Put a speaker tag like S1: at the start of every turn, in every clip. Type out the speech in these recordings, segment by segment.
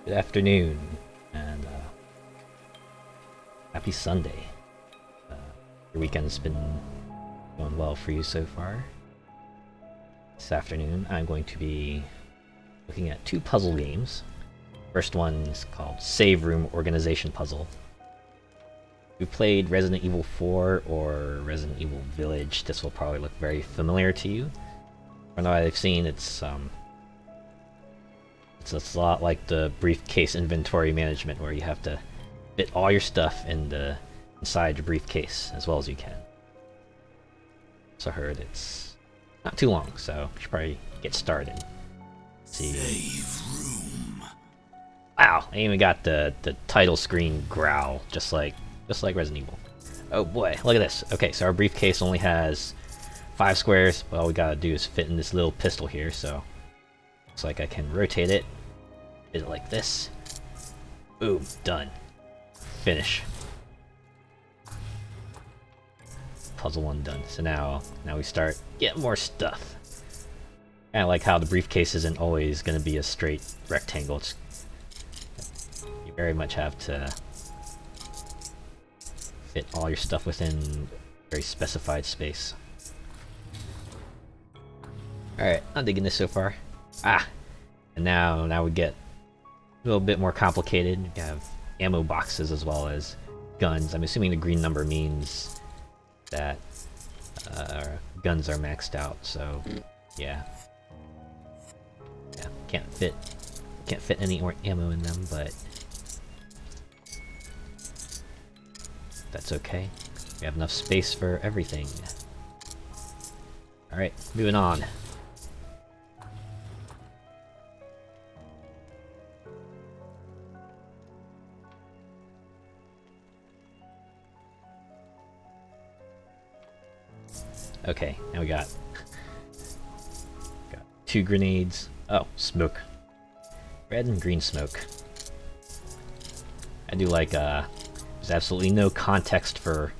S1: Good afternoon, and happy Sunday. Your weekend's been going well for you so far. This afternoon, I'm going to be looking at two puzzle games. First one is called Save Room Organization Puzzle. If you played Resident Evil 4 or Resident Evil Village, this will probably look very familiar to you. From what I've seen, it's a lot like the briefcase inventory management, where you have to fit all your stuff inside your briefcase as well as you can. So I heard it's not too long, so we should probably get started. Let's see.
S2: Save room.
S1: Wow, I even got the title screen growl, just like Resident Evil. Oh boy, look at this. Okay, so our briefcase only has 5 squares, but all we gotta do is fit in this little pistol here, so looks like I can rotate it, hit it like this. Boom, done. Finish. Puzzle 1 done. So now we start getting more stuff. Kinda like how the briefcase isn't always gonna be a straight rectangle. You very much have to fit all your stuff within a very specified space. Alright, I'm digging this so far. And now we get a little bit more complicated. We have ammo boxes as well as guns. I'm assuming the green number means that guns are maxed out, so yeah. Can't fit any more ammo in them, but that's okay. We have enough space for everything. Alright, moving on. Okay, now we got 2 grenades. Oh, smoke. Red and green smoke. I do like, there's absolutely no context for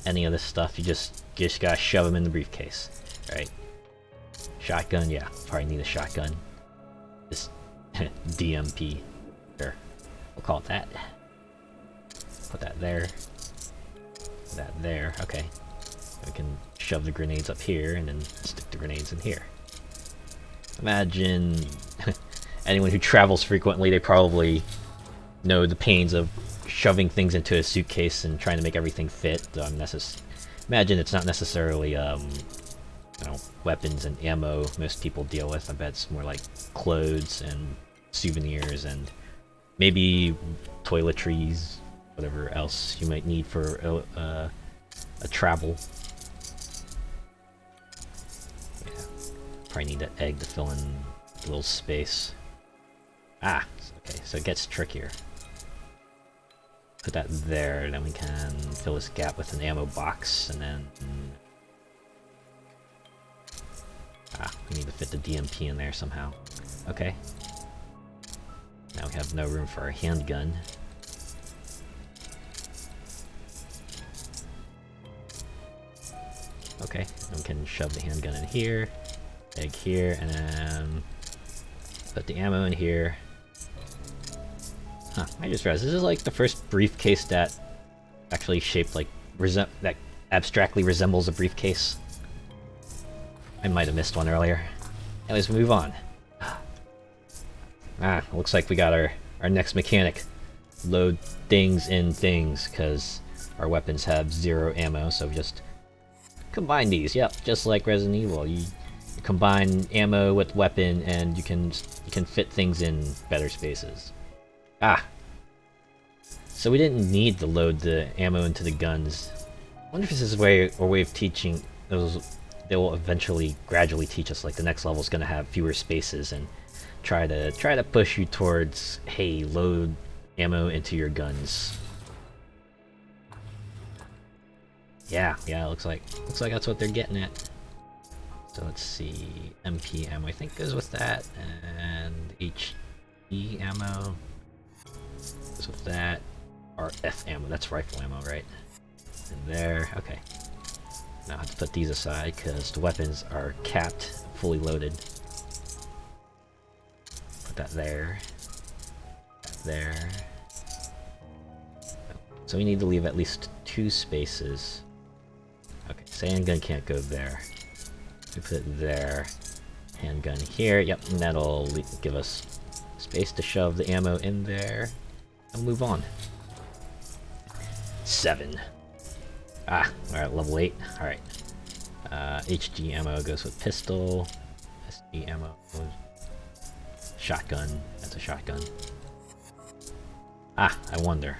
S1: any of this stuff. You just gotta shove them in the briefcase, right? Shotgun, yeah, probably need a shotgun. This DMP. Sure, we'll call it that. Put that there. Put that there, okay. We can shove the grenades up here and then stick the grenades in here. Imagine anyone who travels frequently, they probably know the pains of shoving things into a suitcase and trying to make everything fit. Imagine it's not necessarily weapons and ammo most people deal with. I bet it's more like clothes and souvenirs and maybe toiletries, whatever else you might need for a travel. Probably need an egg to fill in a little space. Okay, so it gets trickier. Put that there, then we can fill this gap with an ammo box, and then we need to fit the DMP in there somehow. Okay. Now we have no room for our handgun. Okay, then we can shove the handgun in here. Egg here, and then put the ammo in here. I just realized this is like the first briefcase that actually shaped like that abstractly resembles a briefcase. I might have missed one earlier. Anyways, move on. Looks like we got our next mechanic. Load things in things, because our weapons have 0 ammo, so just combine these. Yep, just like Resident Evil. You combine ammo with weapon, and you can fit things in better spaces. So we didn't need to load the ammo into the guns. I wonder if this is a way of teaching those. They will eventually gradually teach us, like, the next level is going to have fewer spaces and try to push you towards, hey, load ammo into your guns. Yeah, looks like that's what they're getting at. So let's see, MP ammo I think goes with that, and HE ammo goes with that. RF ammo, that's rifle ammo, right? And there, okay. Now I have to put these aside because the weapons are capped, fully loaded. Put that there. there. So we need to leave at least 2 spaces. Okay, so handgun can't go there. We put it there. Handgun here. Yep, and that'll give us space to shove the ammo in there. And move on. 7. Ah, we're at level 8. Alright. HG ammo goes with pistol. SG ammo. Shotgun. That's a shotgun. Ah, I wonder.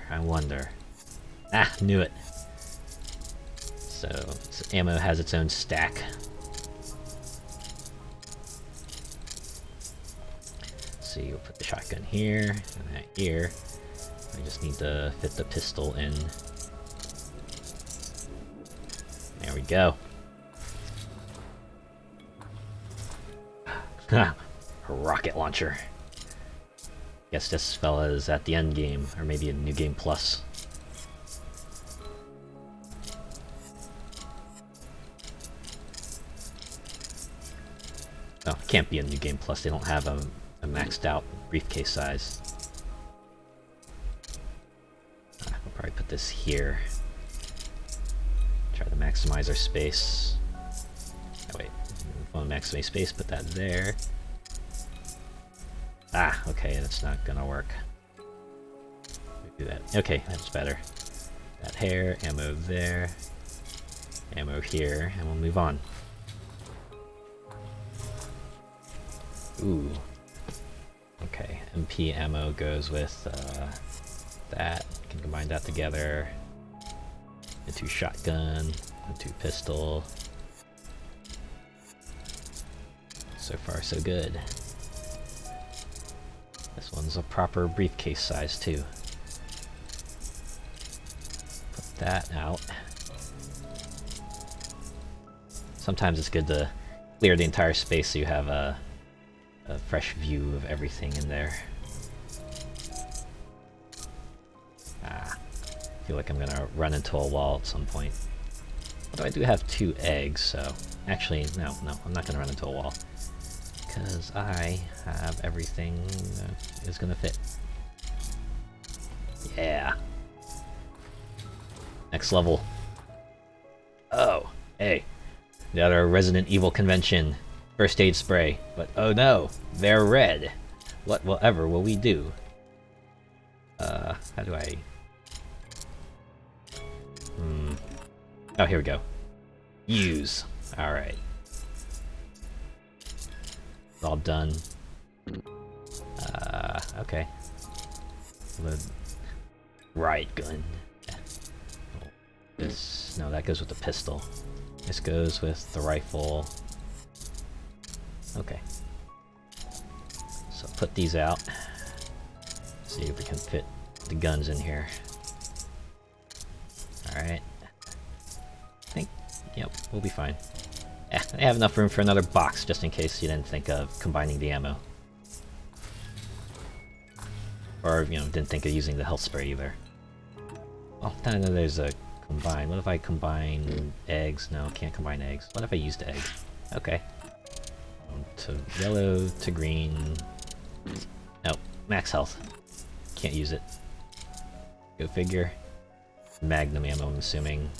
S1: Ah, knew it. So ammo has its own stack. So you'll put the shotgun here, and that here. We just need to fit the pistol in. There we go. A rocket launcher. Guess this fella is at the end game, or maybe a new game plus. Oh, it can't be a new game plus. They don't have a maxed out briefcase size. We'll probably put this here. Try to maximize our space. Oh wait, want to maximize space, put that there. Ah, okay, that's not gonna work. We do that. Okay, that's better. That hair, ammo there, ammo here, and we'll move on. Ooh. Okay, MP ammo goes with that. Can combine that together into shotgun, into pistol. So far, so good. This one's a proper briefcase size too. Put that out. Sometimes it's good to clear the entire space so you have a fresh view of everything in there. Ah, I feel like I'm gonna run into a wall at some point. Although I do have 2 eggs, so... Actually, no, I'm not gonna run into a wall. Because I have everything that is gonna fit. Yeah! Next level. Oh, hey. The other Resident Evil convention. First aid spray, but oh no, they're red. Whatever will we do? How do I... Oh, here we go. Use. Alright. It's all done. Okay. The riot gun. This... No, that goes with the pistol. This goes with the rifle. Okay. So put these out. See if we can fit the guns in here. Alright. I think, yep, we'll be fine. I have enough room for another box, just in case you didn't think of combining the ammo. Or, you know, didn't think of using the health spray either. Oh, no, there's a combine. What if I combine eggs? No, can't combine eggs. What if I used egg? Okay. To yellow to green. Oh, max health. Can't use it. Go figure. Magnum ammo, I'm assuming.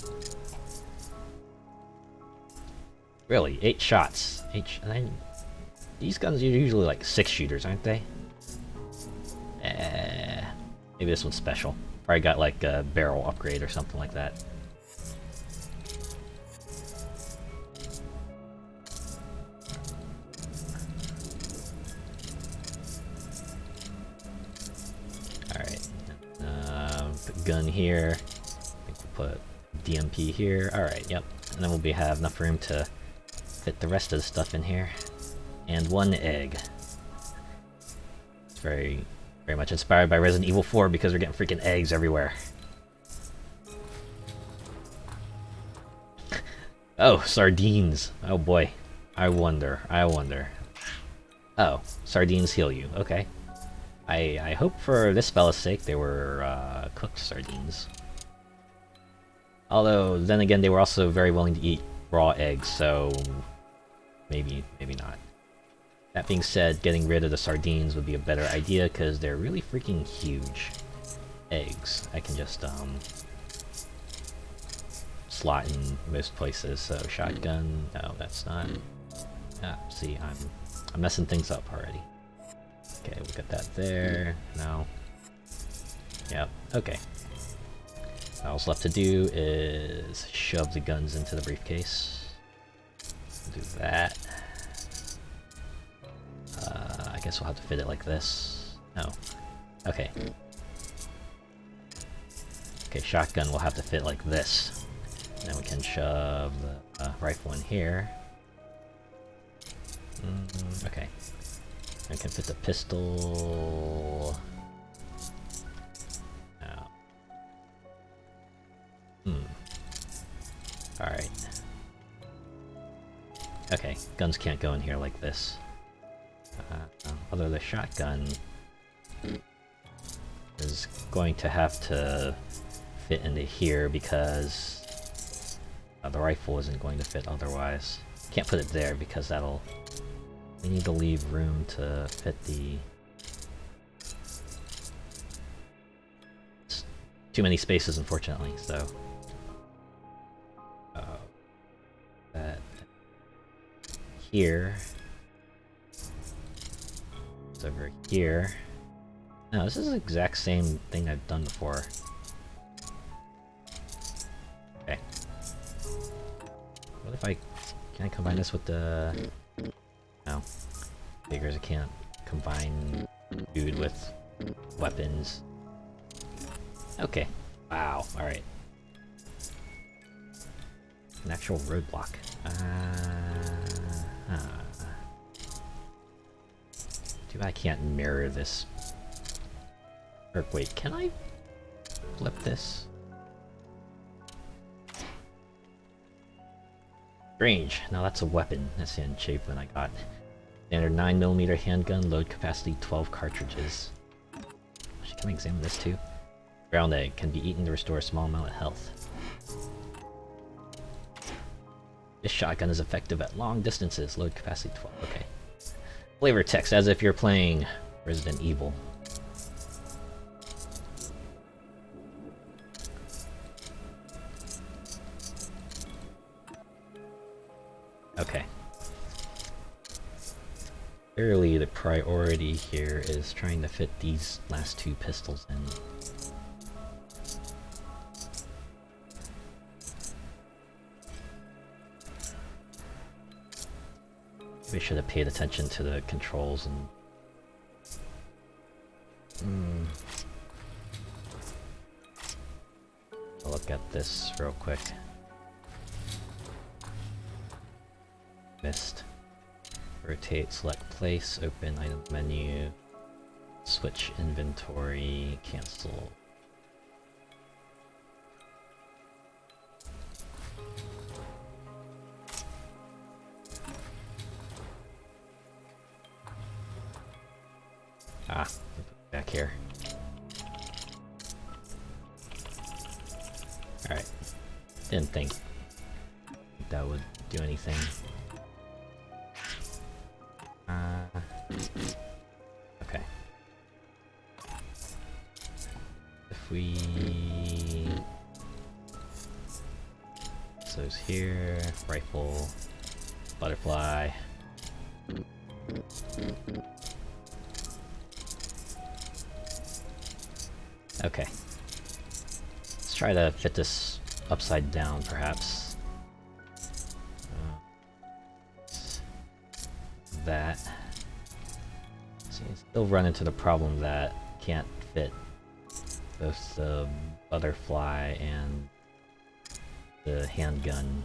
S1: Really, 8 shots. These guns are usually like 6 shooters, aren't they? Maybe this one's special. Probably got like a barrel upgrade or something like that. Gun here. I think we'll put DMP here. Alright, yep. And then we'll have enough room to fit the rest of the stuff in here. And 1 egg. It's very much inspired by Resident Evil 4 because we're getting freaking eggs everywhere. Oh, sardines. Oh boy. I wonder. Oh, sardines heal you. Okay. I hope for this fella's sake they were cooked sardines. Although, then again, they were also very willing to eat raw eggs, so maybe not. That being said, getting rid of the sardines would be a better idea because they're really freaking huge eggs. I can just slot in most places. So shotgun, no, that's not. Ah, see, I'm messing things up already. Okay, we got that there. No. Yep. Okay. All that's left to do is shove the guns into the briefcase. Do that. I guess we'll have to fit it like this. No. Okay. Okay, shotgun will have to fit like this. Then we can shove the rifle in here. Okay. I can fit the pistol. No. Alright. Okay, guns can't go in here like this. Although the shotgun is going to have to fit into here because the rifle isn't going to fit otherwise. Can't put it there because that'll... We need to leave room to fit the... It's too many spaces, unfortunately, so... that... Here... It's over here. No, this is the exact same thing I've done before. Okay. What if I... Can I combine this with the... No. Figures I can't combine food with weapons. Okay. Wow, alright. An actual roadblock. Too bad I can't mirror this. Or wait, can I flip this? Strange. Now that's a weapon. That's the enchantment I got. Standard 9mm handgun, load capacity 12 cartridges. Should come examine this too. Ground egg can be eaten to restore a small amount of health. This shotgun is effective at long distances. Load capacity 12. Okay. Flavor text as if you're playing Resident Evil. Okay. Clearly the priority here is trying to fit these last two pistols in. We should have paid attention to the controls and... I'll look at this real quick. Missed. Rotate, select place, open item menu, switch inventory, cancel. Ah, back here. Alright. Didn't think that would do anything. Okay. If we... So it's here, rifle, butterfly. Okay. Let's try to fit this upside down, perhaps. That. So you still run into the problem that can't fit both the butterfly and the handgun.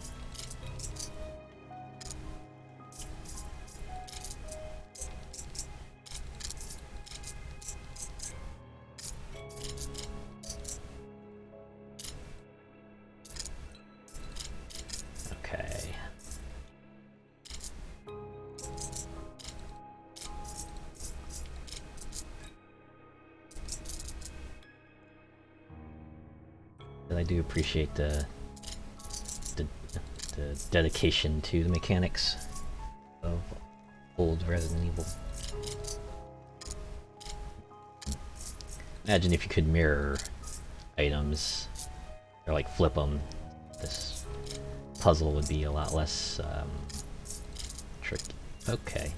S1: I do appreciate the dedication to the mechanics of Old Resident Evil. Imagine if you could mirror items, or like flip them. This puzzle would be a lot less tricky. Okay.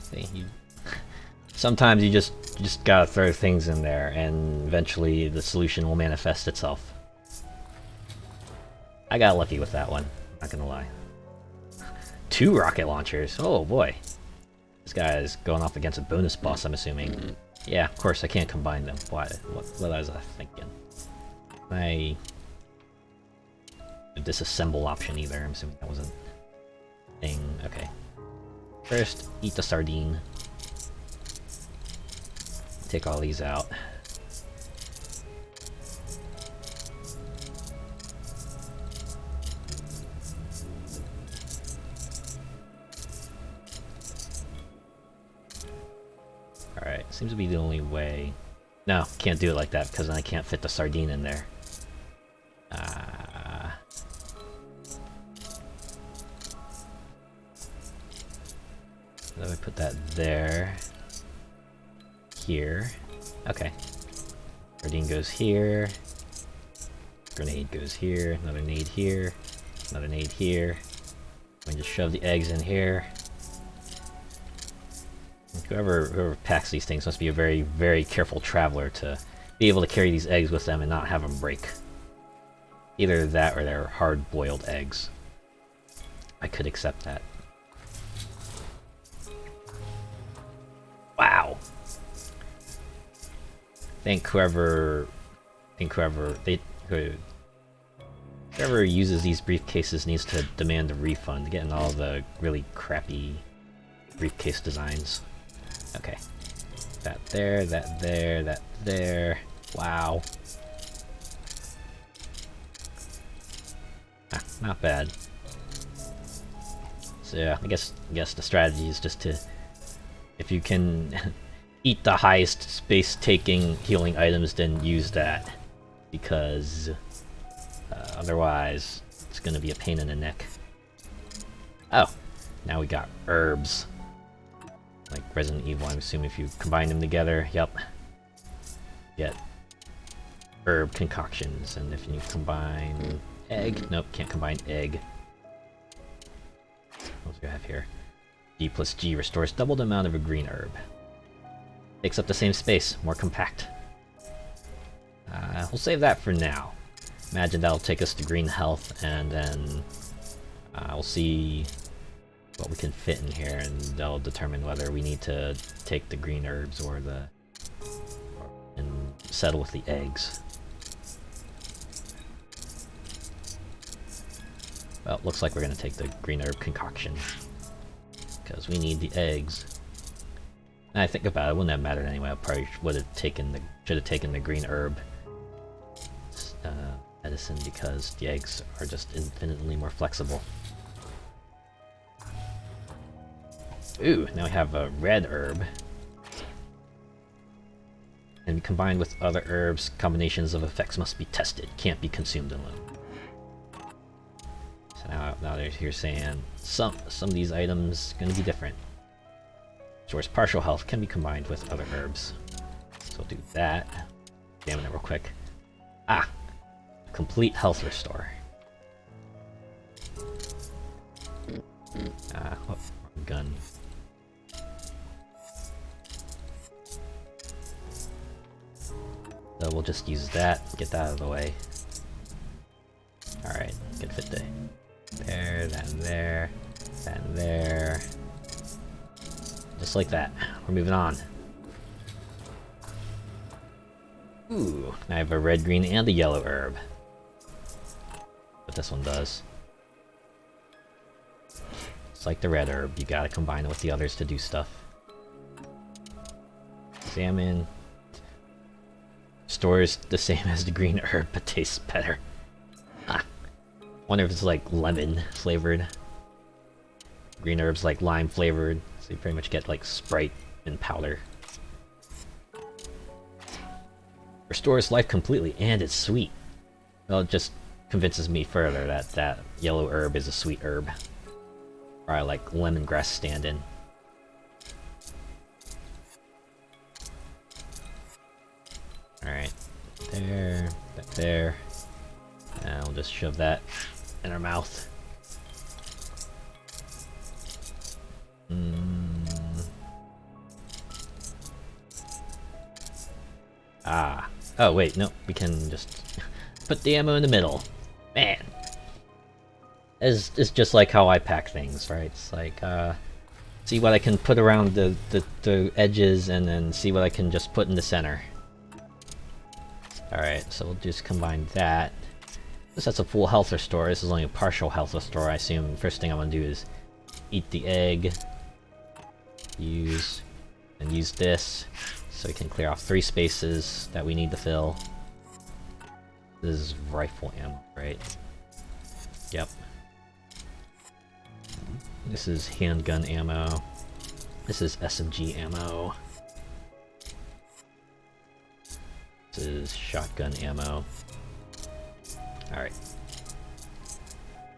S1: See, sometimes you just gotta throw things in there, and eventually the solution will manifest itself. I got lucky with that one, not gonna lie. 2 rocket launchers, oh boy. This guy is going off against a bonus boss, I'm assuming. Yeah, of course I can't combine them. What was I thinking? A disassemble option either, I'm assuming that wasn't a thing. Okay. First, eat the sardine. Take all these out. Alright, seems to be the only way. No, can't do it like that because then I can't fit the sardine in there. Then I put that there. Here. Okay. Sardine goes here. Grenade goes here. Another nade here. Another nade here. I'm going to shove the eggs in here. Whoever packs these things must be a very, very careful traveler to be able to carry these eggs with them and not have them break. Either that or they're hard-boiled eggs. I could accept that. Wow! Whoever uses these briefcases needs to demand a refund, getting all the really crappy briefcase designs. Okay. That there, that there, that there. Wow. Ah, not bad. So yeah, I guess the strategy is just to, if you can eat the highest space-taking healing items, then use that. Because otherwise, it's gonna be a pain in the neck. Oh, now we got herbs. Like Resident Evil, I'm assuming if you combine them together, yep. Get herb concoctions, and if you combine egg, nope, can't combine egg. What do we have here? G plus G restores double the amount of a green herb. Takes up the same space, more compact. We'll save that for now. Imagine that'll take us to green health, and then we'll see what we can fit in here, and they'll determine whether we need to take the green herbs or and settle with the eggs. Well, looks like we're gonna take the green herb concoction because we need the eggs. And I think about it, wouldn't have mattered anyway. I probably should have taken the green herb medicine because the eggs are just infinitely more flexible. Ooh, now we have a red herb. And combined with other herbs, combinations of effects must be tested. Can't be consumed alone. So now they're here saying some of these items gonna be different. Restores partial health, can be combined with other herbs. So we'll do that. Examine it real quick. Ah! Complete health restore. Ah, oh, wrong gun. So we'll just use that, get that out of the way. Alright, can fit there, that and there, that and there. Just like that. We're moving on. Ooh, I have a red, green, and a yellow herb. What this one does. It's like the red herb, you gotta combine it with the others to do stuff. Salmon. Stores the same as the green herb, but tastes better. Ah. Wonder if it's like lemon flavored. Green herb's like lime flavored, so you pretty much get like Sprite in powder. Restores life completely, and it's sweet. Well, it just convinces me further that that yellow herb is a sweet herb. Probably like lemongrass stand-in. Alright. There. That there. And we'll just shove that in our mouth. Ah. Oh, wait, no. We can just put the ammo in the middle. Man. It's just like how I pack things, right? It's like, see what I can put around the edges, and then see what I can just put in the center. Alright, so we'll just combine that. This has a full health restore. This is only a partial health restore. I assume first thing I'm gonna do is eat the egg. Use this, so we can clear off 3 spaces that we need to fill. This is rifle ammo, right? Yep. This is handgun ammo. This is SMG ammo. This is shotgun ammo. Alright.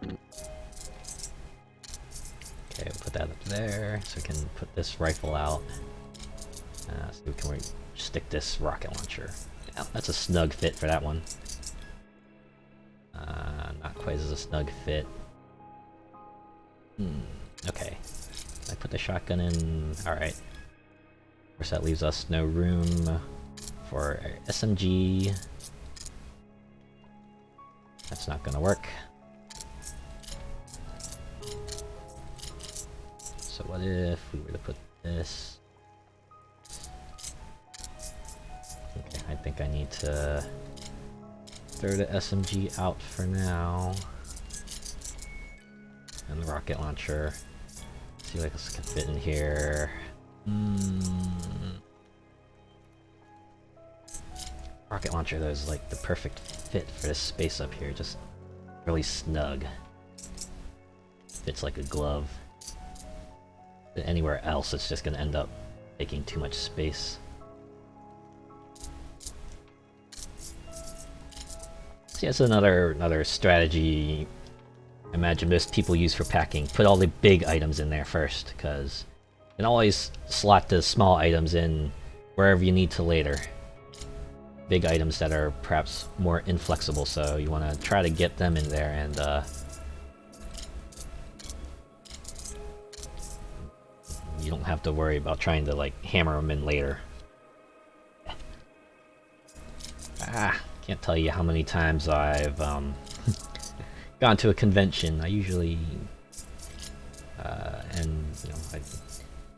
S1: Okay, we'll put that up there, so we can put this rifle out. So we can stick this rocket launcher. Yeah, that's a snug fit for that one. Not quite as a snug fit. Okay. I put the shotgun in. Alright. Of course, that leaves us no room for SMG. That's not gonna work. So what if we were to put this? Okay, I think I need to throw the SMG out for now. And the rocket launcher. See if this can fit in here. Rocket launcher, though, is like the perfect fit for this space up here. Just really snug. Fits like a glove. But anywhere else, it's just gonna end up taking too much space. See, that's another strategy I imagine most people use for packing. Put all the big items in there first, because you can always slot the small items in wherever you need to later. Big items that are perhaps more inflexible, so you want to try to get them in there, and you don't have to worry about trying to like hammer them in later. Can't tell you how many times I've gone to a convention. I usually and you know, at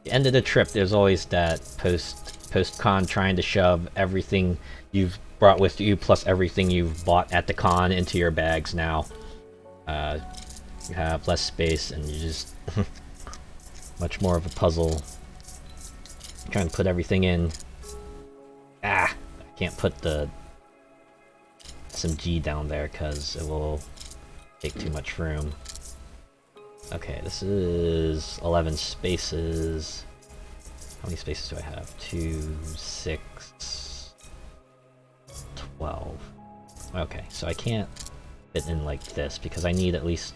S1: the end of the trip, there's always that post-con trying to shove everything you've brought with you plus everything you've bought at the con into your bags now. You have less space, and you just much more of a puzzle trying to put everything in. I can't put the SMG down there because it will take too much room. Okay, this is 11 spaces. How many spaces do I have? 2, 6, 12. Okay, so I can't fit in like this because I need at least...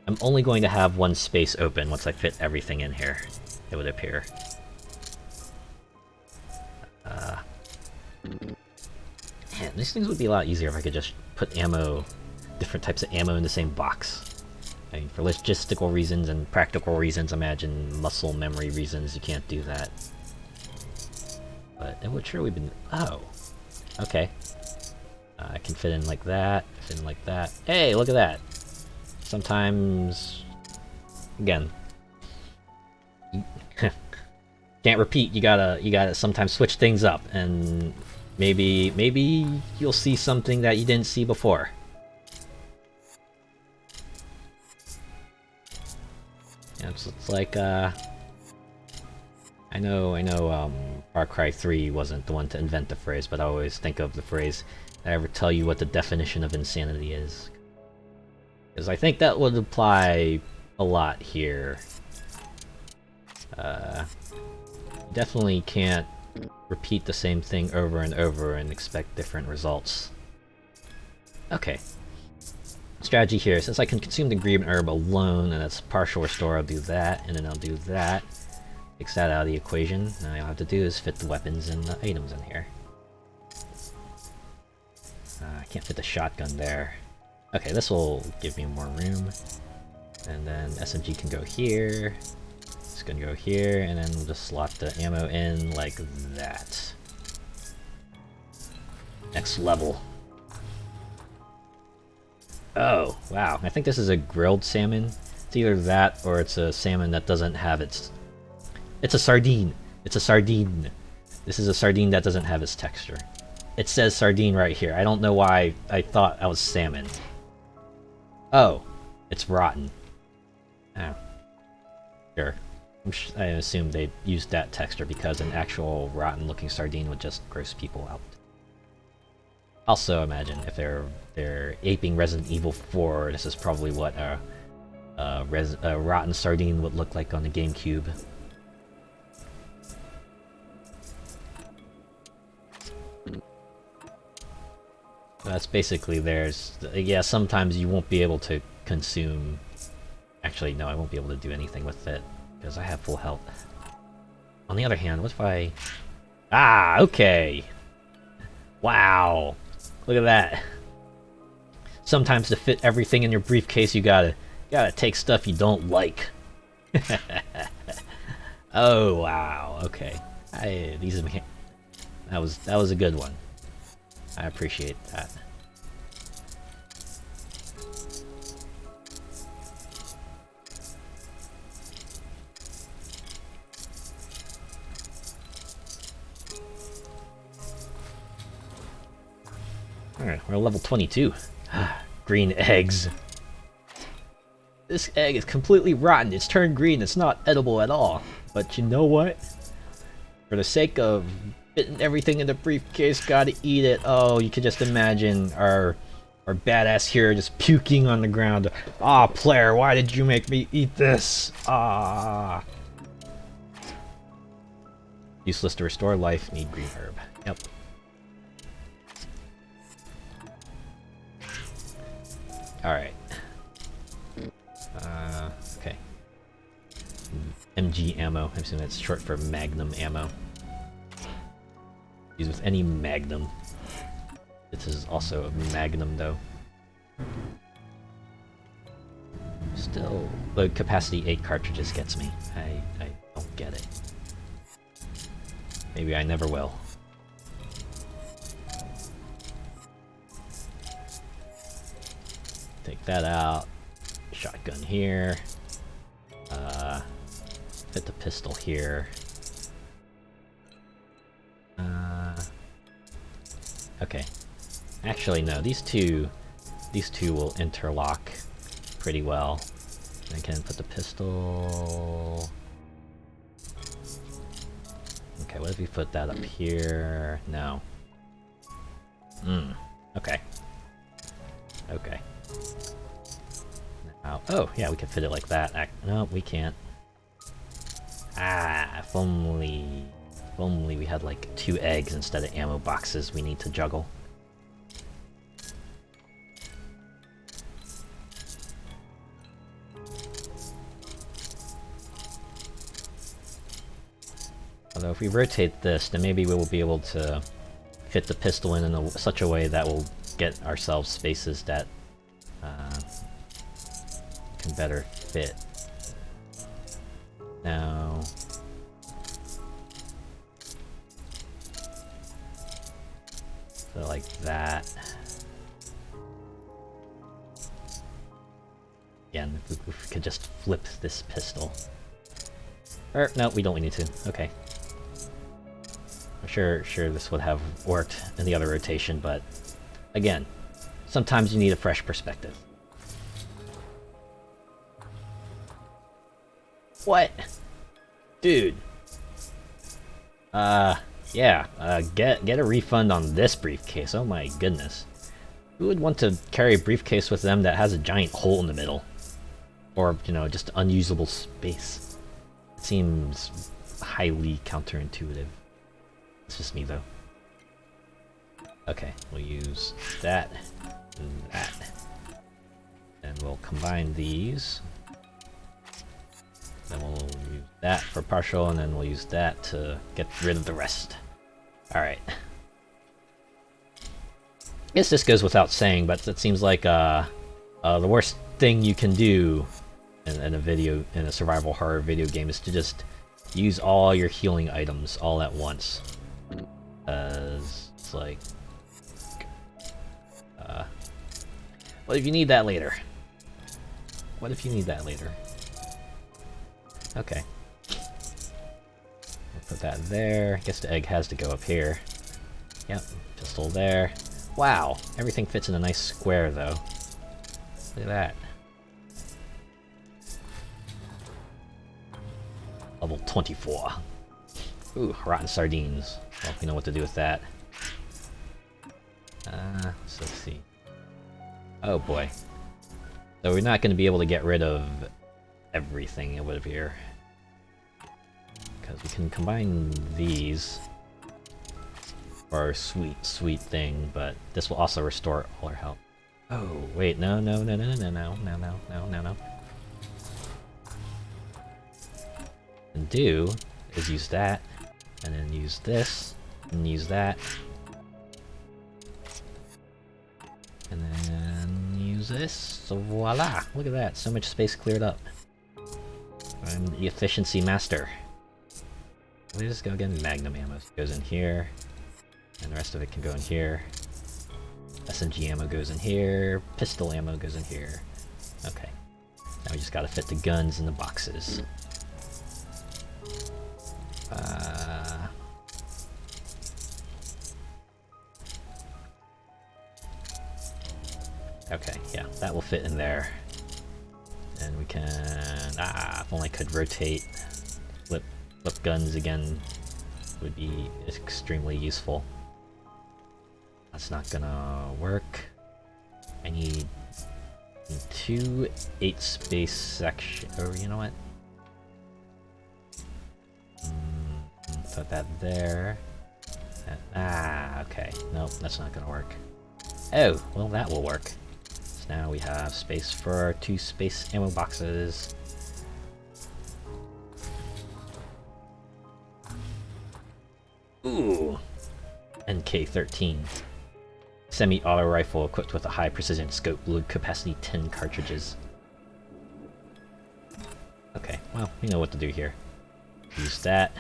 S1: I'm only going to have 1 space open once I fit everything in here, it would appear. Man, these things would be a lot easier if I could just put ammo, different types of ammo in the same box. I mean, for logistical reasons and practical reasons, imagine muscle memory reasons, you can't do that. But it would surely be... Oh! Okay. I can fit in like that, fit in like that. Hey, look at that! Sometimes... Again. Can't repeat, you gotta sometimes switch things up, and maybe you'll see something that you didn't see before. Yeah, it's like, I know, Far Cry 3 wasn't the one to invent the phrase, but I always think of the phrase, "Did I ever tell you what the definition of insanity is?" Because I think that would apply a lot here. Definitely can't repeat the same thing over and over and expect different results. Okay. Strategy here, since I can consume the green herb alone, and that's partial restore, I'll do that, and then I'll do that. Takes that out of the equation. Now all I have to do is fit the weapons and the items in here. I can't fit the shotgun there. Okay, this will give me more room. And then SMG can go here. It's gonna go here, and then we'll just slot the ammo in like that. Next level. Oh, wow. I think this is a grilled salmon. It's either that or it's a salmon that doesn't have its... It's a sardine! It's a sardine! This is a sardine that doesn't have its texture. It says sardine right here. I don't know why I thought that was salmon. Oh, it's rotten. Oh. Sure. I assume they used that texture because an actual rotten-looking sardine would just gross people out. Also, imagine if they're aping Resident Evil 4, this is probably what a rotten sardine would look like on the GameCube. That's basically theirs. Yeah, sometimes you won't be able to consume... Actually, no, I won't be able to do anything with it, because I have full health. On the other hand, what if I... Ah, okay! Wow! Look at that! Sometimes to fit everything in your briefcase, you gotta take stuff you don't like. Oh, wow, okay. That was a good one. I appreciate that. Alright, we're level 22. Green eggs. This egg is completely rotten. It's turned green. It's not edible at all. But you know what? For the sake of fitting everything in the briefcase, gotta eat it. Oh, you could just imagine our badass here just puking on the ground. Ah, player, why did you make me eat this? Ah. Useless to restore life. Need green herb. Yep. Alright. Okay. MG ammo. I'm assuming that's short for Magnum ammo. Use with any Magnum. This is also a Magnum, though. Still, the capacity 8 cartridges gets me. I don't get it. Maybe I never will. Take that out. Shotgun here. Hit the pistol here. Okay. Actually, no. These two will interlock pretty well. I can put the pistol. Okay, what if we put that up here? No. Okay. Okay. Now, oh, yeah, we can fit it like that. No, we can't. Ah, if only we had like 2 eggs instead of ammo boxes we need to juggle. Although if we rotate this, then maybe we will be able to fit the pistol in such a way that will get ourselves spaces that can better fit. Now, so like that. Again, if we could just flip this pistol. Or no, we don't need to. Okay. I'm sure this would have worked in the other rotation, but again, sometimes you need a fresh perspective. What? Dude. Yeah, get a refund on this briefcase. Oh my goodness. Who would want to carry a briefcase with them that has a giant hole in the middle? Or, you know, just unusable space? It seems highly counterintuitive. It's just me, though. Okay, we'll use that and that. And we'll combine these. Then we'll use that for partial, and then we'll use that to get rid of the rest. Alright. I guess this goes without saying, but it seems like the worst thing you can do in a survival horror video game is to just use all your healing items all at once. It's like, what if you need that later? What if you need that later? Okay. We'll put that there. I guess the egg has to go up here. Yep, pistol there. Wow, everything fits in a nice square though. Look at that. Level 24. Ooh, rotten sardines. Well, we know what to do with that. So let's see. Oh boy. So we're not going to be able to get rid of everything over here. Because we can combine these for our sweet thing, but this will also restore all our health. Oh, wait, no. And do is use that, and then use this, and use that. And then use this, so voila! Look at that, so much space cleared up. I'm the efficiency master. Let me just go again. Magnum ammo goes in here, and the rest of it can go in here. SMG ammo goes in here, pistol ammo goes in here. Okay. Now we just gotta fit the guns in the boxes. Okay, yeah, that will fit in there. And we can... if only I could rotate. Flip guns again would be extremely useful. That's not gonna work. I need 2 8-space section. Or you know what? Put that there. Okay. Nope, that's not gonna work. Oh, well that will work. So now we have space for our 2 space ammo boxes. Ooh! NK-13. Semi-auto rifle equipped with a high precision scope, load capacity 10 cartridges. Okay, well, we know what to do here. Use that.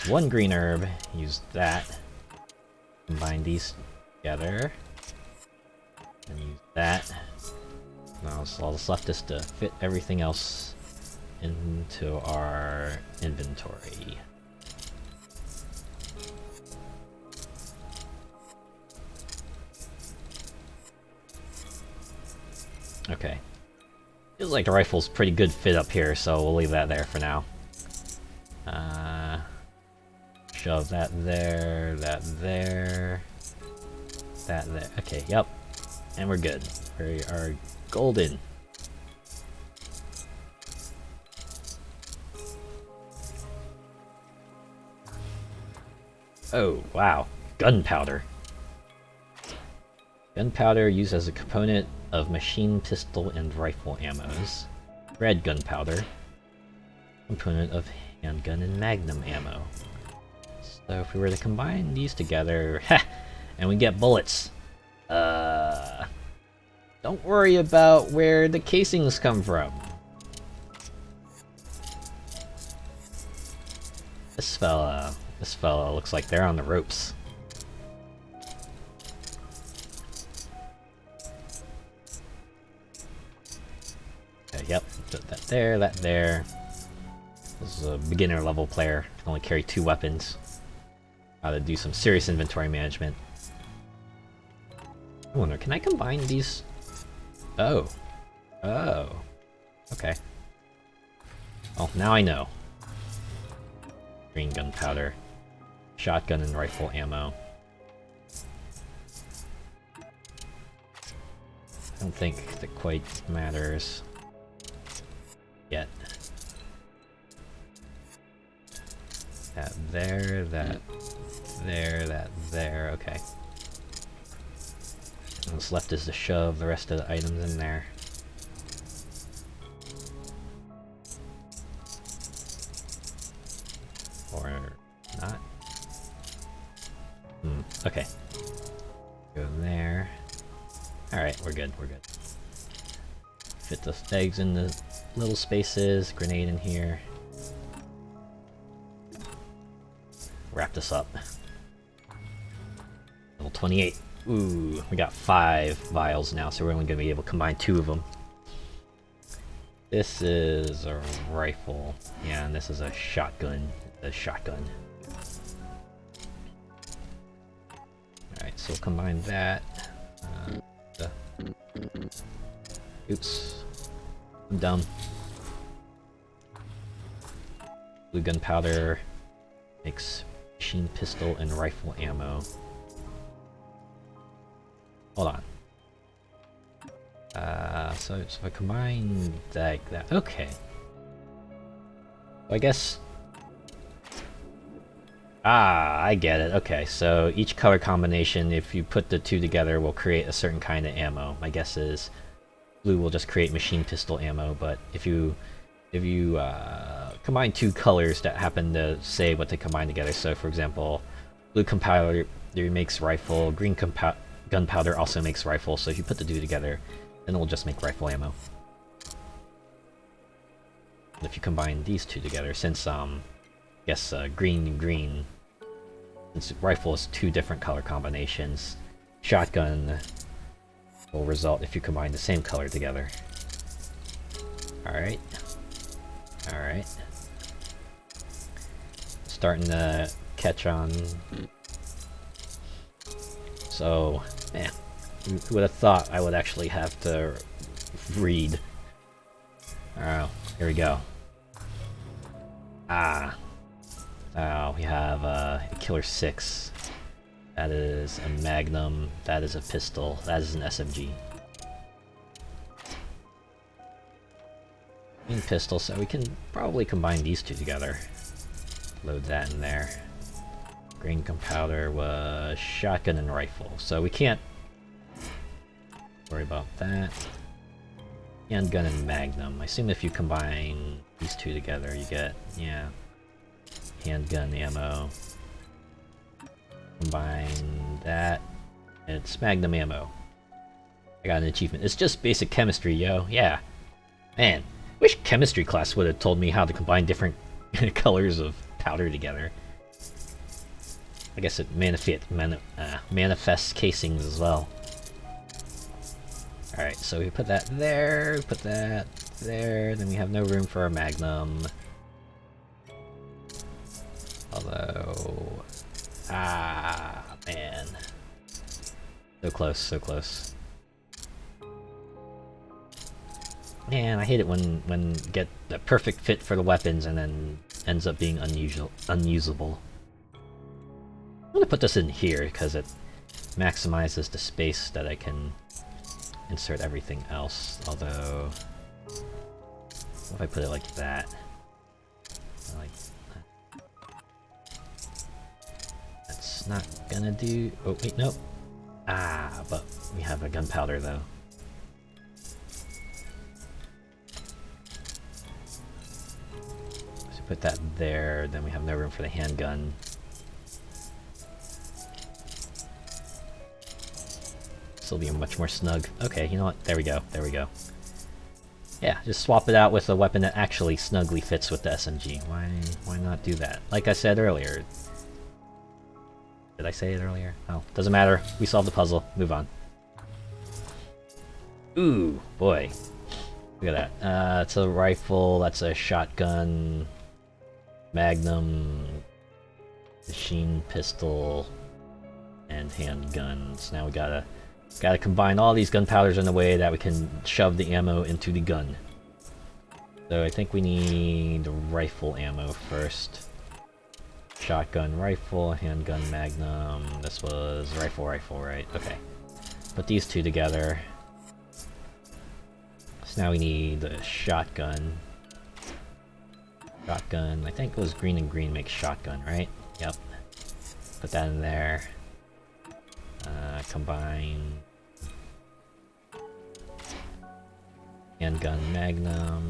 S1: 1 green herb, use that. Combine these together. And use that. Now all that's left is to fit everything else into our inventory. Okay. Feels like the rifle's pretty good fit up here, so we'll leave that there for now. Shove that there, that there, that there. Okay, yep. And we're good. We are golden. Oh, wow. Gunpowder. Gunpowder used as a component of machine pistol and rifle ammos. Red gunpowder. Component of handgun and magnum ammo. So if we were to combine these together, and we get bullets. Don't worry about where the casings come from. This fella looks like they're on the ropes. Okay, yep, put that there, that there. This is a beginner level player. Can only carry 2 weapons. Gotta do some serious inventory management. I wonder, can I combine these? Oh. Oh. Okay. Well, now I know. Green gunpowder. Shotgun and rifle ammo. I don't think that quite matters yet. That there, that there, that there, okay. What's left is to shove the rest of the items in there. Or not. Okay. Go there. Alright, we're good, we're good. Fit the eggs in the little spaces, grenade in here. Wrap this up. Level 28. Ooh, we got 5 vials now, so we're only going to be able to combine 2 of them. This is a rifle. Yeah, and this is a shotgun. A shotgun. Alright, so we'll combine that. Oops. I'm dumb. Blue gunpowder makes machine pistol and rifle ammo. Hold on. So if I combine like that, okay. I guess. Ah, I get it. Okay, so each color combination, if you put the 2 together, will create a certain kind of ammo. My guess is blue will just create machine pistol ammo, but if you combine 2 colors that happen to say what they combine together, so for example, blue gunpowder makes rifle, green gunpowder also makes rifle, so if you put the 2 together, then it will just make rifle ammo. And if you combine these 2 together, since green and green, since rifle is 2 different color combinations, shotgun will result if you combine the same color together. Alright. Alright. Starting to catch on. So, man, who would have thought I would actually have to read? Oh, here we go. Ah. Oh, we have a Killer 6. That is a Magnum. That is a pistol. That is an SMG. Green pistol, so we can probably combine these 2 together. Load that in there. Green gunpowder was shotgun and rifle, so we can't worry about that. Handgun and Magnum. I assume if you combine these 2 together, you get, yeah, handgun ammo. Combine that, and it's Magnum ammo. I got an achievement. It's just basic chemistry, yo. Yeah. Man, wish chemistry class would have told me how to combine different colors of powder together. I guess it manifests casings as well. Alright, so we put that there, put that there, then we have no room for our Magnum. Although... Ah, man. So close, so close. Man, I hate it when get the perfect fit for the weapons and then ends up being unusable. I'm gonna put this in here because it maximizes the space that I can insert everything else. Although, what if I put it like that? Like that. That's not gonna do. Oh wait, no. Ah, but we have a gunpowder though. So put that there. Then we have no room for the handgun. This will be much more snug. Okay, you know what? There we go. There we go. Yeah, just swap it out with a weapon that actually snugly fits with the SMG. Why not do that? Like I said earlier. Did I say it earlier? Oh, doesn't matter. We solved the puzzle. Move on. Ooh, boy. Look at that. That's a rifle. That's a shotgun. Magnum. Machine pistol. And handguns. Now we gotta combine all these gunpowders in a way that we can shove the ammo into the gun. So I think we need rifle ammo first. Shotgun, rifle, handgun, Magnum. This was rifle, right? Okay. Put these 2 together. So now we need the shotgun. Shotgun, I think it was green and green makes shotgun, right? Yep. Put that in there. Combine Handgun, magnum,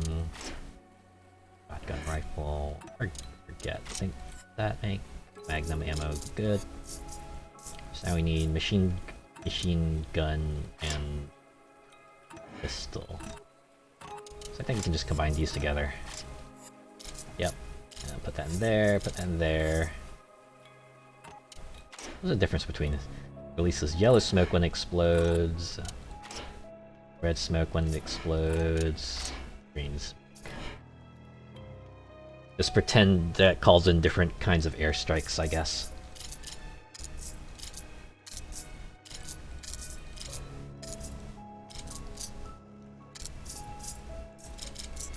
S1: shotgun rifle. Forget. I think that ain't magnum ammo. Good. So now we need machine gun and pistol. So I think we can just combine these together. Yep. And put that in there. Put that in there. What's the difference between this? Releases yellow smoke when it explodes. Red smoke when it explodes. Green smoke. Just pretend that calls in different kinds of airstrikes, I guess.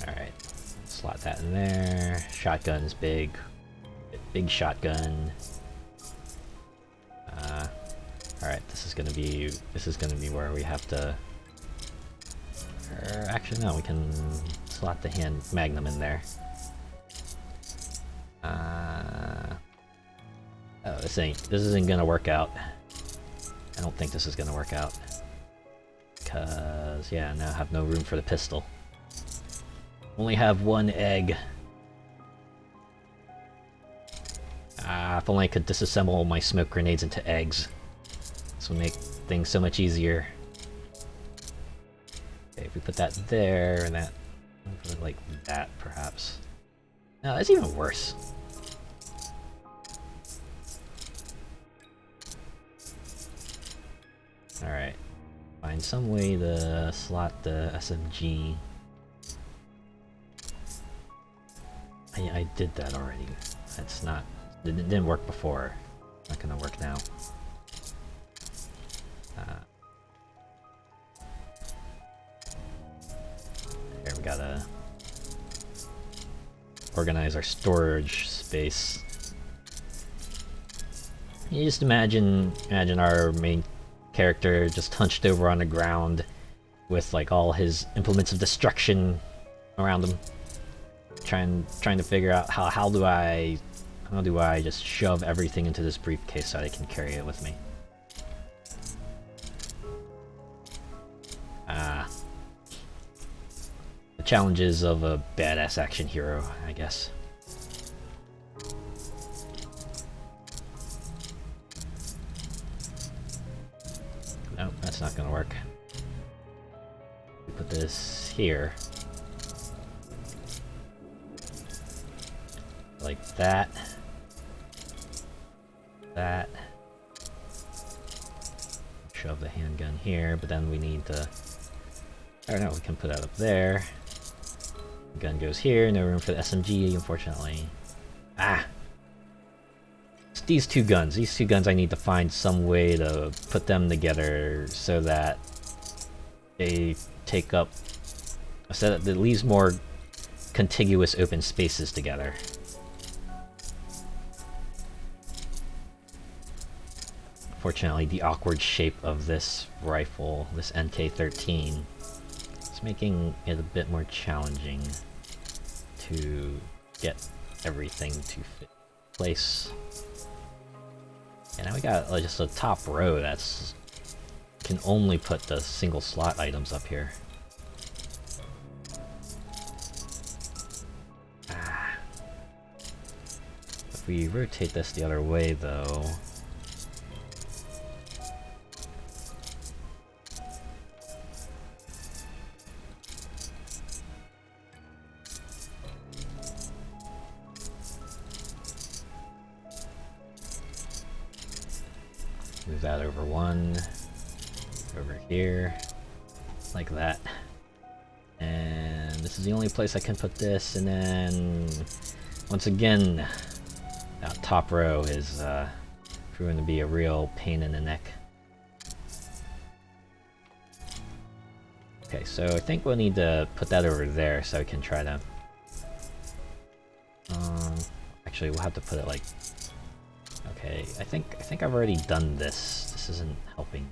S1: Alright. Slot that in there. Shotgun's big. Big shotgun. Alright, this is gonna be where we have to... actually no, we can slot the hand magnum in there. Oh, this isn't gonna work out. I don't think this is gonna work out. Cause yeah, now I have no room for the pistol. Only have one egg. If only I could disassemble my smoke grenades into eggs. This would make things so much easier. Okay, if we put that there and that, put it like that, perhaps. No, that's even worse. Alright. Find some way to slot the SMG. I did that already. That's not... It didn't work before. Not gonna work now. Here, we gotta organize our storage space. You just imagine our main character just hunched over on the ground with like all his implements of destruction around him, trying to figure out how do I just shove everything into this briefcase so I can carry it with me. The challenges of a badass action hero, I guess. Nope, that's not gonna work. We put this here. Like that. That. Shove the handgun here, but then we need to... I don't know, we can put that up there. Gun goes here, no room for the SMG, unfortunately. Ah! It's these two guns. These two guns I need to find some way to put them together so that they take up... so that it leaves more contiguous open spaces together. Fortunately, the awkward shape of this rifle, this NK-13, is making it a bit more challenging to get everything to fit in place. And now we got just a top row that's can only put the single slot items up here. If we rotate this the other way, though. Move that over one, over here, like that. And this is the only place I can put this, and then, once again, that top row is proving to be a real pain in the neck. Okay, so I think we'll need to put that over there so I can try to... actually, we'll have to put it like... Okay, I think I've already done this. This isn't helping.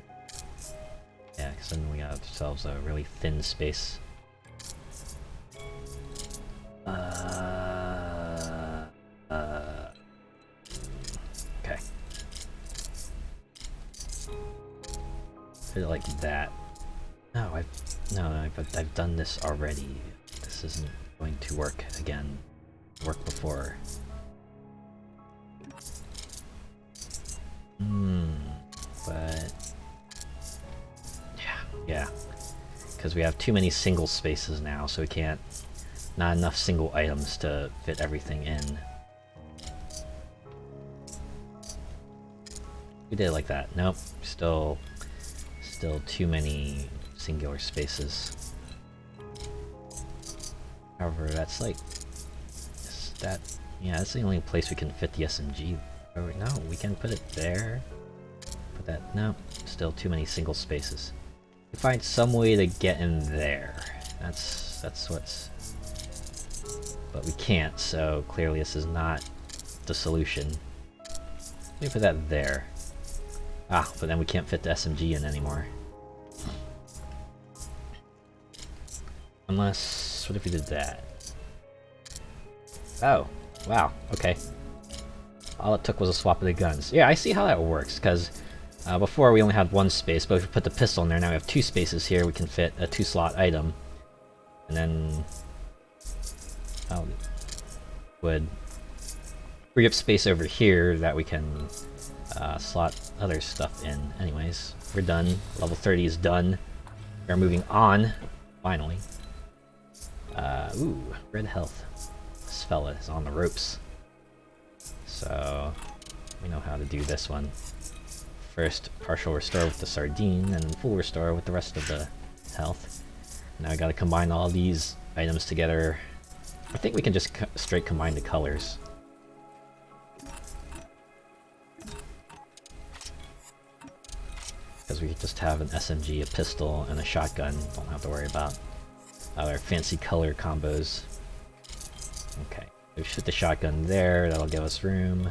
S1: Yeah, because then we got ourselves a really thin space. Okay. Put it like that. No, I've done this already. This isn't going to work again. Worked before. But yeah. Because we have too many single spaces now, so we can't. Not enough single items to fit everything in. We did it like that. Nope. Still too many singular spaces. However, that's like... yeah, that's the only place we can fit the SMG. Oh, no, we can put it there. Put that... no, still too many single spaces. We find some way to get in there. That's what's... but we can't, so clearly this is not the solution. Let me put that there. Ah, but then we can't fit the SMG in anymore. Unless... what if we did that? Oh, wow, okay. All it took was a swap of the guns. Yeah, I see how that works, because before we only had one space, but if we put the pistol in there, now we have two spaces here, we can fit a 2-slot item. And then... would free up space over here that we can slot other stuff in. Anyways, we're done. Level 30 is done. We're moving on, finally. Ooh, red health. This fella is on the ropes. So, we know how to do this one. First, partial restore with the sardine, and full restore with the rest of the health. Now we gotta combine all these items together. I think we can just straight combine the colors. Because we just have an SMG, a pistol, and a shotgun. Don't have to worry about other fancy color combos. Okay, we shoot the shotgun there. That'll give us room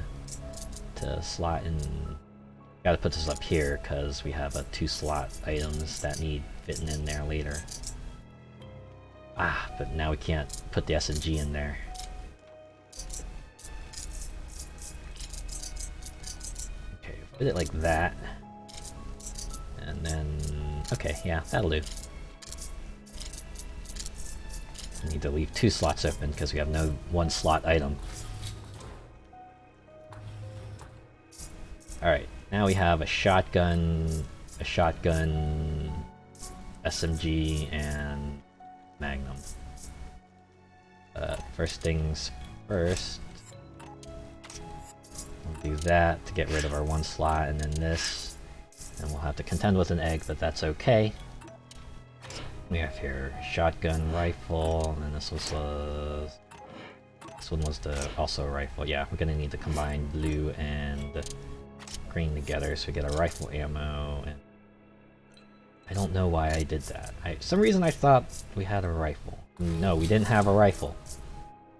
S1: to slot in. Gotta put this up here because we have 2-slot items that need fitting in there later. Ah, but now we can't put the SMG in there. Okay, put it like that. And then... okay, yeah, that'll do. We need to leave 2 slots open because we have no 1-slot item. Alright, now we have a shotgun, SMG, and Magnum. First things first. We'll do that to get rid of our 1 slot, and then this. And we'll have to contend with an egg, but that's okay. We have here shotgun, rifle, and then this was this one was also a rifle. Yeah, we're gonna need to combine blue and green together so we get a rifle ammo. And I don't know why I did that. For some reason I thought we had a rifle. No, we didn't have a rifle.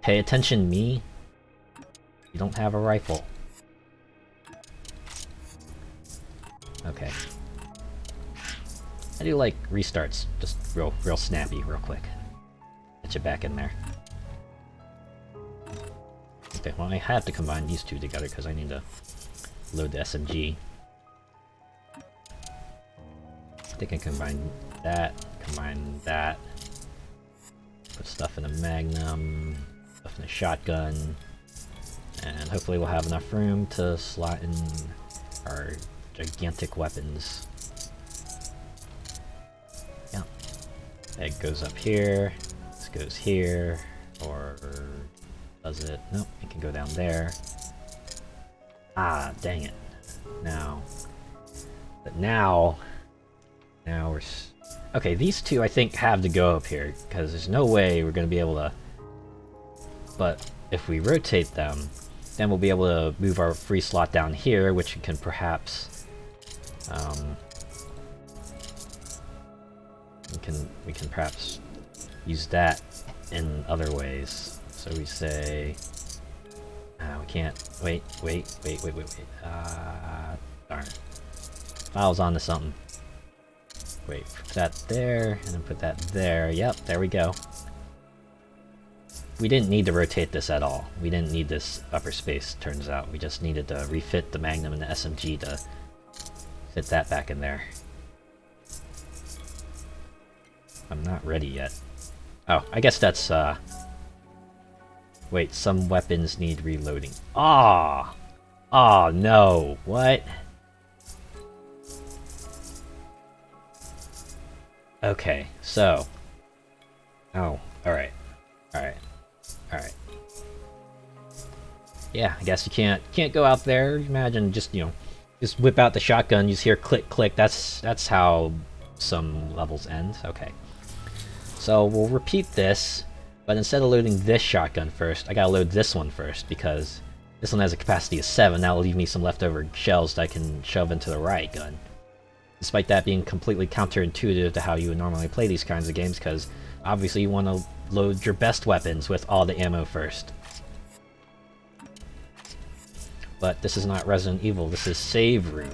S1: Pay attention, me. You don't have a rifle. Okay. I do like restarts, just real snappy, real quick. Get you back in there. Okay, well I have to combine these two together because I need to load the SMG. I think I can combine that. Put stuff in a Magnum, stuff in a shotgun, and hopefully we'll have enough room to slot in our gigantic weapons. Yeah. Egg goes up here, this goes here, or does it? Nope, it can go down there. Ah, dang it. Now we're... okay, these two I think have to go up here, because there's no way we're going to be able to... but if we rotate them, then we'll be able to move our free slot down here, which can perhaps... we can perhaps use that in other ways. So we say... we can't... wait. Darn. I was onto something. Wait, put that there, and then put that there. Yep, there we go. We didn't need to rotate this at all. We didn't need this upper space, turns out. We just needed to refit the Magnum and the SMG to fit that back in there. I'm not ready yet. Oh, I guess that's, wait, some weapons need reloading. Ah! Oh, no. What? Okay, so... Oh, alright. Alright. Alright. Yeah, I guess you can't go out there. Imagine just, you know, just whip out the shotgun, you just hear click click. That's how some levels end. Okay. So we'll repeat this, but instead of loading this shotgun first, I gotta load this one first because this one has a capacity of 7. That'll leave me some leftover shells that I can shove into the riot gun. Despite that being completely counterintuitive to how you would normally play these kinds of games, because obviously you want to load your best weapons with all the ammo first. But this is not Resident Evil, this is Save Room.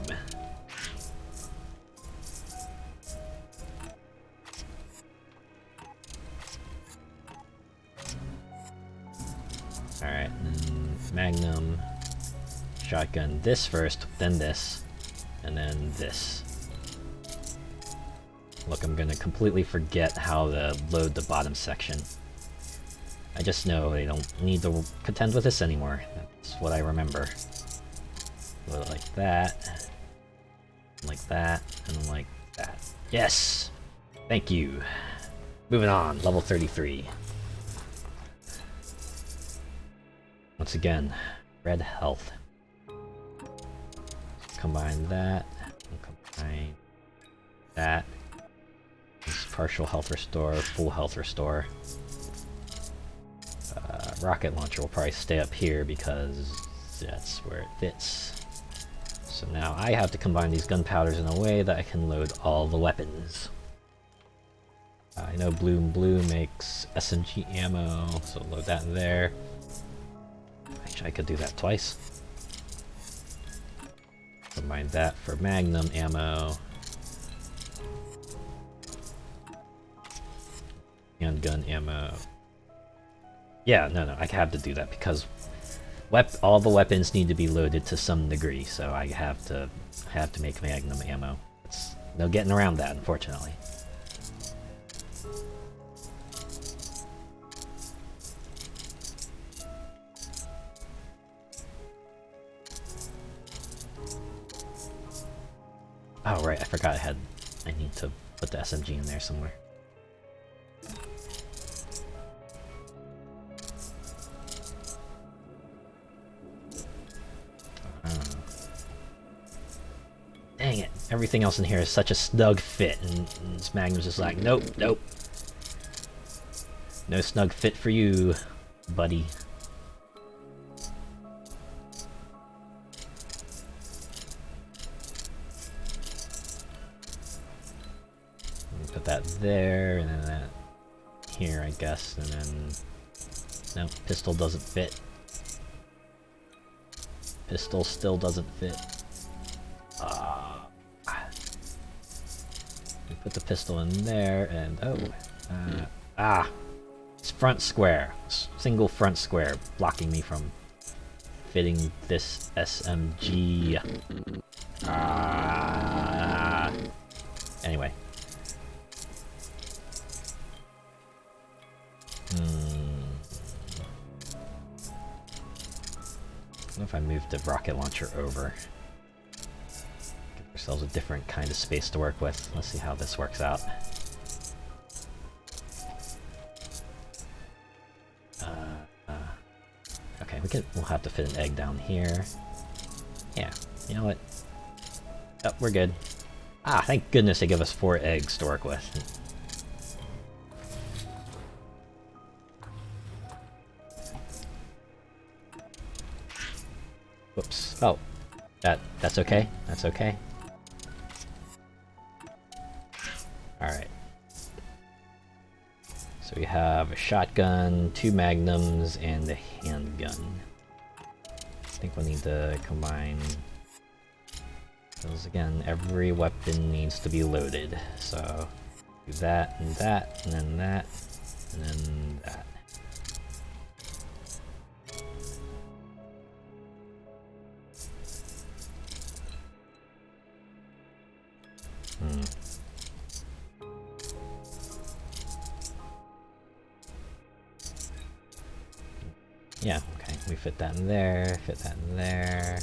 S1: Alright, Magnum, shotgun this first, then this, and then this. Look, I'm gonna completely forget how to load the bottom section. I just know I don't need to contend with this anymore. That's what I remember. Load it like that, and like that. Yes! Thank you. Moving on, level 33. Once again, red health. Combine that, and combine that. This partial health restore, full health restore. Rocket launcher will probably stay up here because that's where it fits. So now I have to combine these gunpowders in a way that I can load all the weapons. I know blue and blue makes SMG ammo, so load that in there. Actually, I could do that twice. Combine that for Magnum ammo. Handgun ammo. Yeah, no, I have to do that because all the weapons need to be loaded to some degree, so I have to make Magnum ammo. It's no getting around that, unfortunately. Oh right, I forgot I need to put the SMG in there somewhere. Dang it, everything else in here is such a snug fit, and this Magnum's just like, nope, nope. No snug fit for you, buddy. Put that there, and then that here, I guess, and then... No, pistol doesn't fit. Pistol still doesn't fit. Put the pistol in there, and it's front square. Single front square, blocking me from fitting this SMG. Anyway. What if I move the rocket launcher over? Give ourselves a different kind of space to work with. Let's see how this works out. Okay, we'll have to fit an egg down here. Yeah, you know what? Oh, we're good. Thank goodness they give us 4 eggs to work with. Whoops. Oh. That's okay? That's okay? Alright. So we have a shotgun, 2 magnums, and a handgun. I think we need to combine those again. Every weapon needs to be loaded. So do that, and then that, and then that. Yeah, okay. We fit that in there, fit that in there.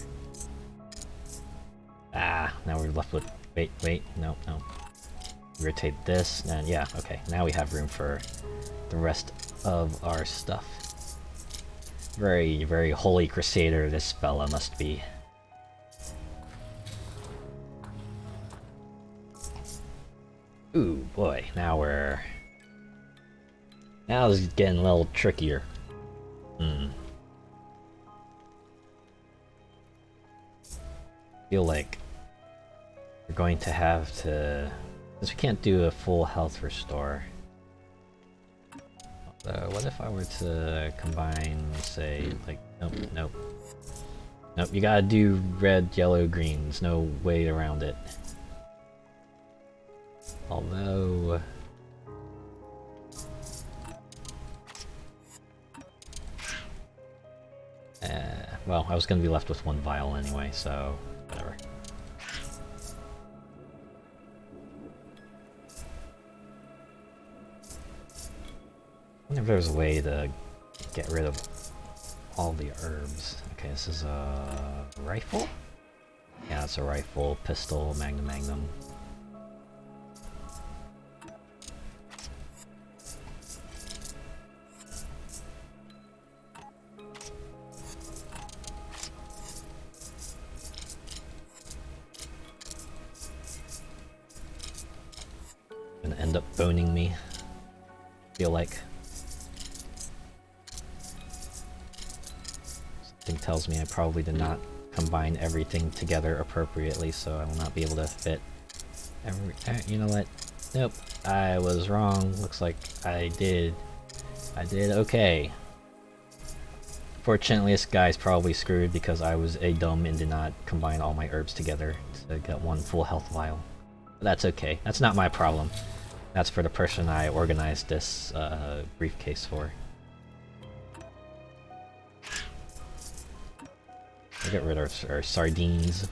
S1: Ah, now we're left with... Wait, no. Rotate this, and yeah, okay. Now we have room for the rest of our stuff. Very, very holy crusader this fella must be. Ooh, boy, now this is getting a little trickier. Feel like we're going to have to... Since we can't do a full health restore. What if I were to combine, say, like... Nope, you gotta do red, yellow, green. There's no way around it. Although... well, I was gonna be left with one vial anyway, so... whatever. I wonder if there's a way to get rid of all the herbs. Okay, this is a rifle? Yeah, it's a rifle, pistol, magnum. Gonna end up boning me. Feel like. Something tells me I probably did not combine everything together appropriately, so I will not be able to fit every... you know what? Nope, I was wrong. Looks like I did okay. Fortunately, this guy's probably screwed because I was a dumb and did not combine all my herbs together to get one full health vial. But that's okay. That's not my problem. That's for the person I organized this briefcase for. We'll get rid of our sardines.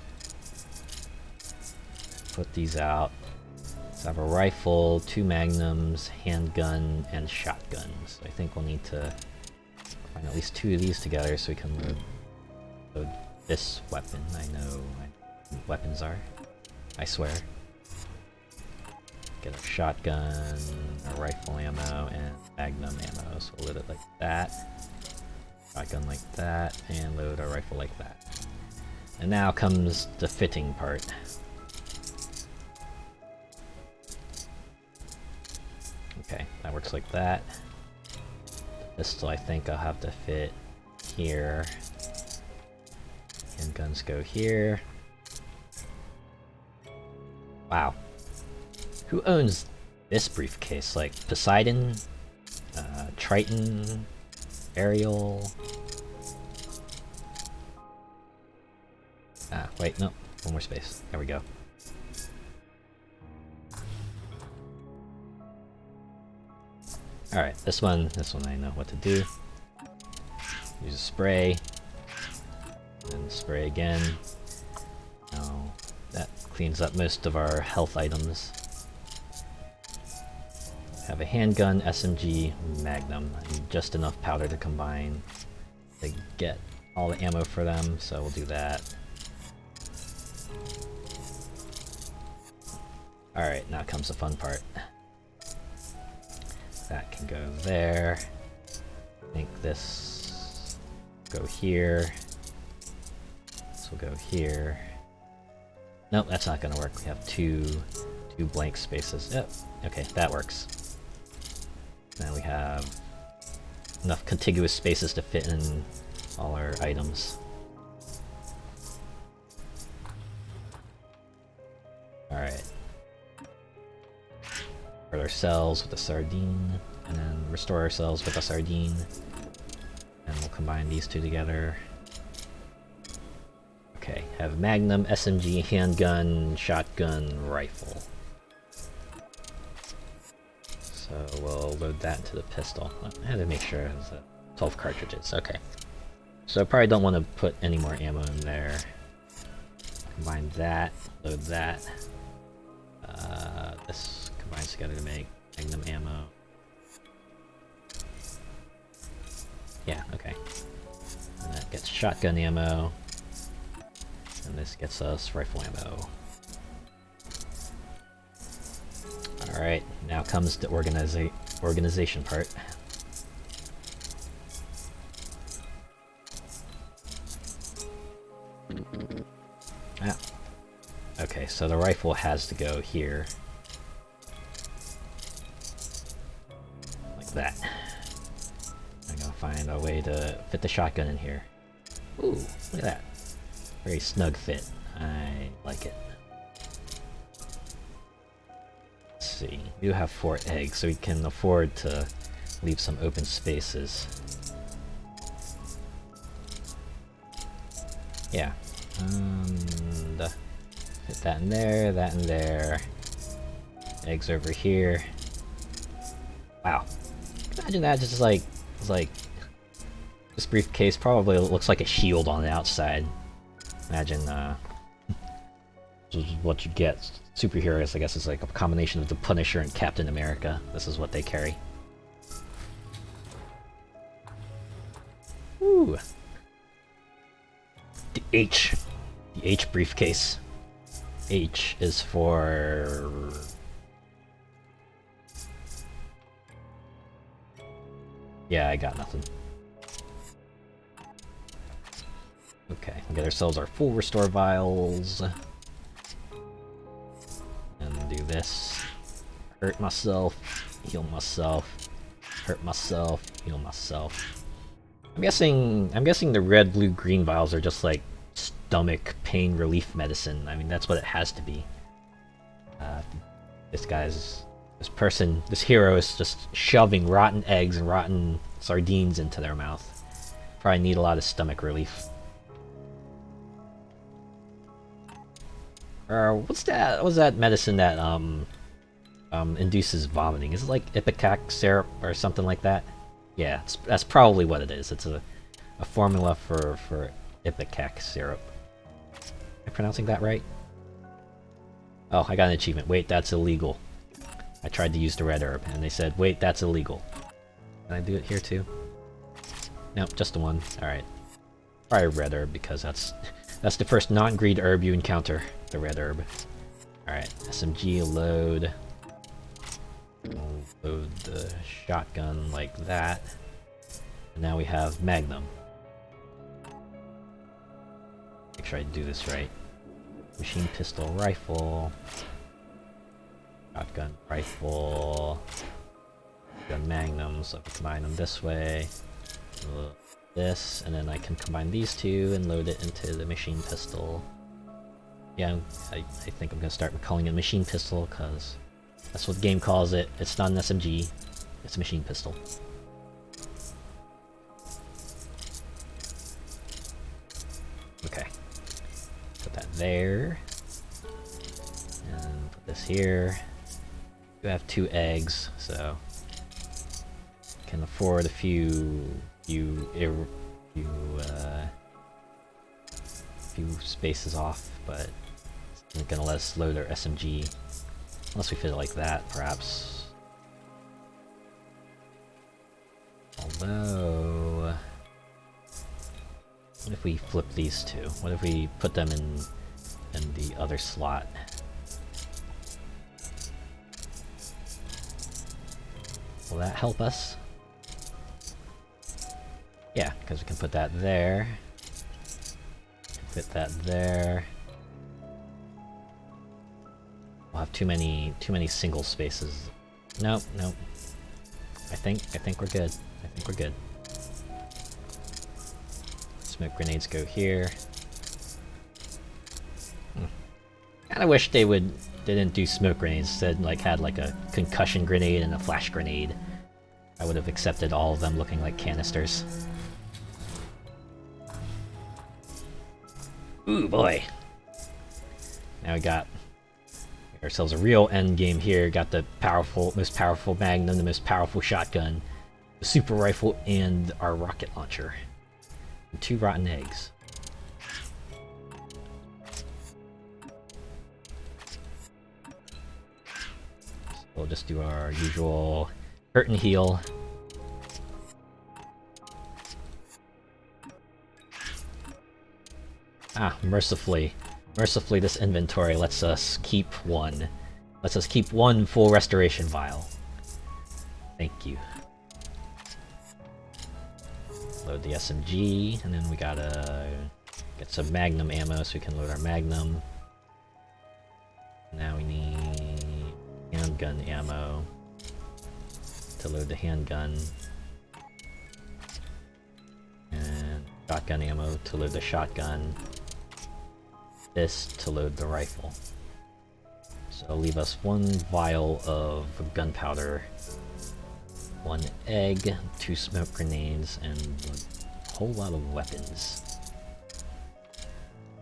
S1: Put these out. Let's have a rifle, 2 magnums, handgun, and shotguns. I think we'll need to find at least 2 of these together so we can load this weapon. I know what weapons are. I swear. Get a shotgun, a rifle ammo, and magnum ammo. So we'll load it like that. Shotgun like that, and load our rifle like that. And now comes the fitting part. Okay, that works like that. The pistol I think I'll have to fit here. Handguns go here. Wow. Who owns this briefcase? Like Poseidon? Triton? Ariel? Ah, wait, no. One more space. There we go. Alright, this one I know what to do. Use a spray. And spray again. Now, that cleans up most of our health items. Have a handgun, SMG, magnum, and just enough powder to combine to get all the ammo for them, so we'll do that. Alright, now comes the fun part. That can go there. Make this go here. This will go here. Nope, that's not gonna work. We have two blank spaces. Yep, okay, that works. Now we have enough contiguous spaces to fit in all our items. Alright. Hurt ourselves with a sardine, and then restore ourselves with a sardine. And we'll combine these 2 together. Okay, have magnum, SMG, handgun, shotgun, rifle. So we'll load that into the pistol. I had to make sure it was 12 cartridges. Okay. So I probably don't want to put any more ammo in there. Combine that, load that. This combines together to make magnum ammo. Yeah, okay. gets shotgun ammo, and this gets us rifle ammo. Alright, now comes the organization part. Ah. Okay, so the rifle has to go here. Like that. I'm gonna find a way to fit the shotgun in here. Ooh, look at that. Very snug fit. I like it. Let's see. We do have 4 eggs, so we can afford to leave some open spaces. Yeah. And fit that in there, that in there. Eggs over here. Wow. Imagine that just like, this briefcase probably looks like a shield on the outside. Imagine, this is what you get. Superheroes, I guess, is like a combination of the Punisher and Captain America. This is what they carry. Ooh. The H briefcase. H is for... Yeah, I got nothing. Okay, we get ourselves our full restore vials. And do this. Hurt myself, heal myself, hurt myself, heal myself. I'm guessing the red, blue, green vials are just like stomach pain relief medicine. I mean, that's what it has to be. This hero is just shoving rotten eggs and rotten sardines into their mouth. Probably need a lot of stomach relief. What's that medicine that induces vomiting? Is it like ipecac syrup or something like that? Yeah, that's probably what it is. It's a formula for ipecac syrup. Am I pronouncing that right? Oh, I got an achievement. Wait, that's illegal. I tried to use the red herb, and they said, wait, that's illegal. Can I do it here too? Nope, just the one. Alright. Probably red herb, because that's the first non-greed herb you encounter. The red herb. Alright, SMG load. We'll load the shotgun like that. And now we have Magnum. Make sure I do this right. Machine pistol rifle. Shotgun rifle. Gun Magnum, so I can combine them this way. This, and then I can combine these two and load it into the machine pistol. Yeah, I think I'm gonna start calling it machine pistol, because that's what the game calls it. It's not an SMG, it's a machine pistol. Okay. Put that there. And put this here. We have 2 eggs, so can afford a few spaces off, but it's not gonna let us load our SMG unless we fit it like that, perhaps. Although, what if we flip these two? What if we put them in the other slot? Will that help us? Yeah, because we can put that there. Fit that there. We'll have too many single spaces. Nope, nope. I think we're good. I think we're good. Smoke grenades go here. Kinda wish they didn't do smoke grenades, instead like had like a concussion grenade and a flash grenade. I would have accepted all of them looking like canisters. Ooh boy! Now we got ourselves a real end game here. Got the most powerful Magnum, the most powerful shotgun, the super rifle, and our rocket launcher. And 2 rotten eggs. So we'll just do our usual hurt and heal. Mercifully, this inventory lets us keep one. Lets us keep one full restoration vial. Thank you. Load the SMG, and then we gotta get some Magnum ammo so we can load our Magnum. Now we need handgun ammo to load the handgun. And shotgun ammo to load the shotgun. This to load the rifle. So leave us one vial of gunpowder, one egg, 2 smoke grenades, and a whole lot of weapons.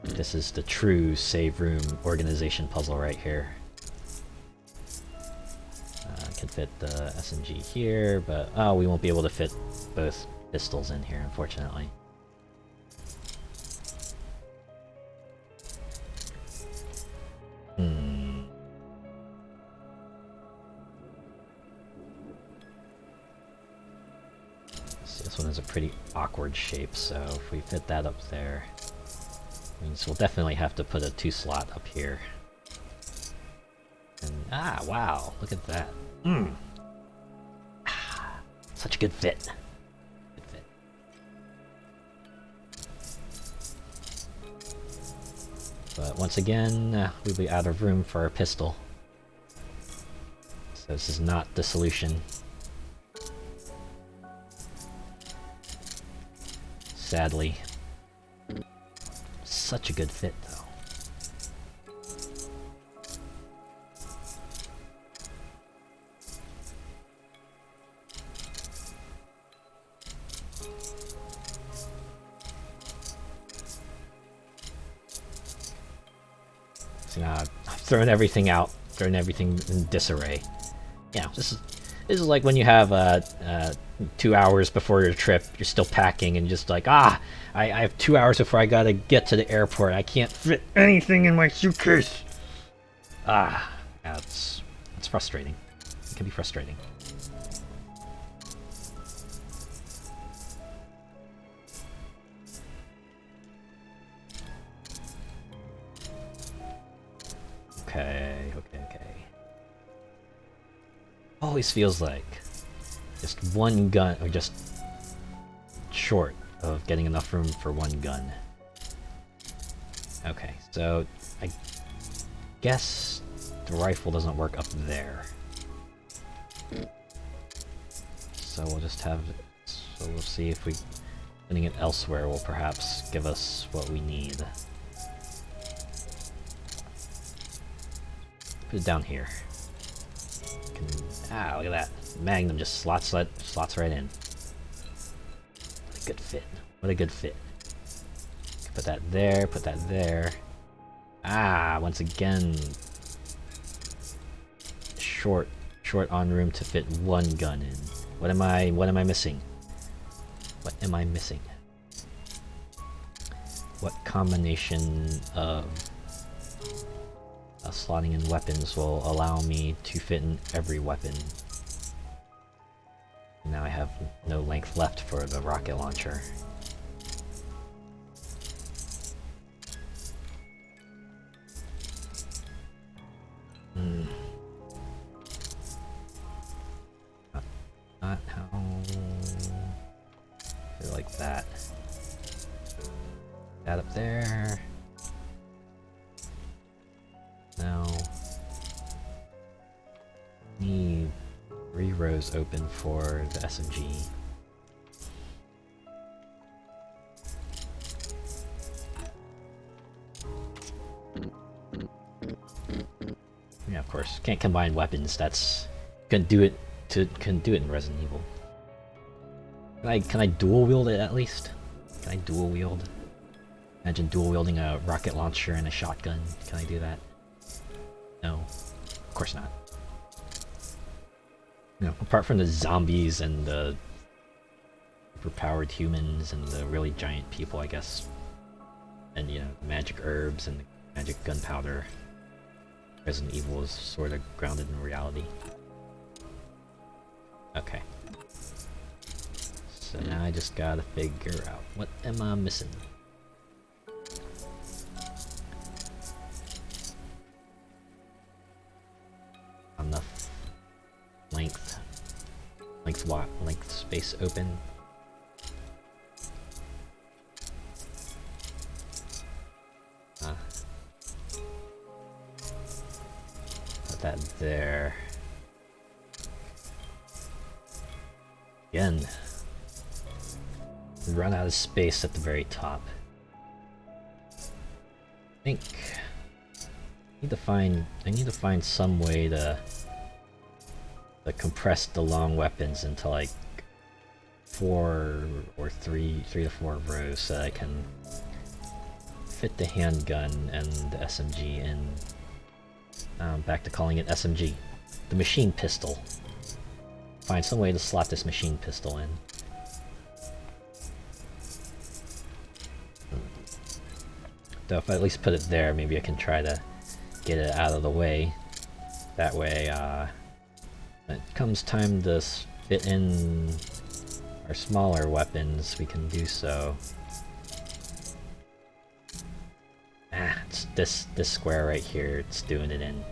S1: This is the true save room organization puzzle right here. I can fit the SMG here, but we won't be able to fit both pistols in here, unfortunately. So this one is a pretty awkward shape, so if we fit that up there, means we'll definitely have to put a 2-slot up here. And wow, look at that. Such a good fit. Good fit. But once again, we'll be out of room for our pistol. So this is not the solution. Sadly. Such a good fit, though. So now I've thrown everything out, thrown everything in disarray. Yeah, this is like when you have 2 hours before your trip, you're still packing and just like, I have 2 hours before I gotta get to the airport. I can't fit anything in my suitcase. Yeah, it's frustrating. It can be frustrating. Okay. Always feels like just one gun, or just short of getting enough room for one gun. Okay, so I guess the rifle doesn't work up there. So we'll just have it. So we'll see if putting it elsewhere will perhaps give us what we need. Put it down here. Look at that. Magnum just slots right in. What a good fit. What a good fit. Put that there, put that there. Once again, short on room to fit one gun in. What am I missing? What am I missing? What combination of slotting in weapons will allow me to fit in every weapon? Now I have no length left for the rocket launcher. Not how... I feel like that. That up there. Now, need 3 rows open for the SMG. Yeah, of course, can't combine weapons. That's couldn't do it in Resident Evil. Can I dual wield it at least? Can I dual wield? Imagine dual wielding a rocket launcher and a shotgun. Can I do that? No, of course not. You know, apart from the zombies and the overpowered humans and the really giant people, I guess, and you know, magic herbs and the magic gunpowder, Resident Evil is sort of grounded in reality. Okay. So now I just gotta figure out what am I missing. length space open. Put that there. Again, we run out of space at the very top. I think I need to find some way to compress the long weapons into like 4 or 3 to 4 rows so that I can fit the handgun and the SMG in. Back to calling it SMG. The machine pistol. Find some way to slot this machine pistol in. Though if I at least put it there, maybe I can try to get it out of the way. That way, when it comes time to fit in our smaller weapons, we can do so. It's this square right here, it's doing it in.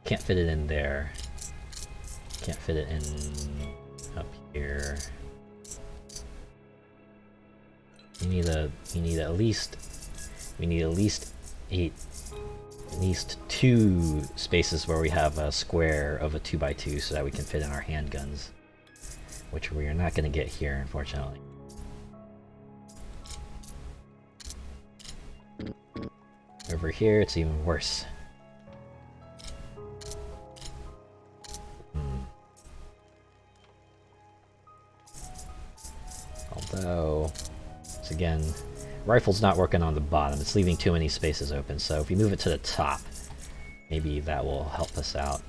S1: Can't fit it in there. Can't fit it in up here. We need at least 2 spaces where we have a square of a 2x2 so that we can fit in our handguns, which we are not going to get here, unfortunately. Over here, it's even worse. Although, once again, rifle's not working on the bottom. It's leaving too many spaces open, so if we move it to the top, maybe that will help us out.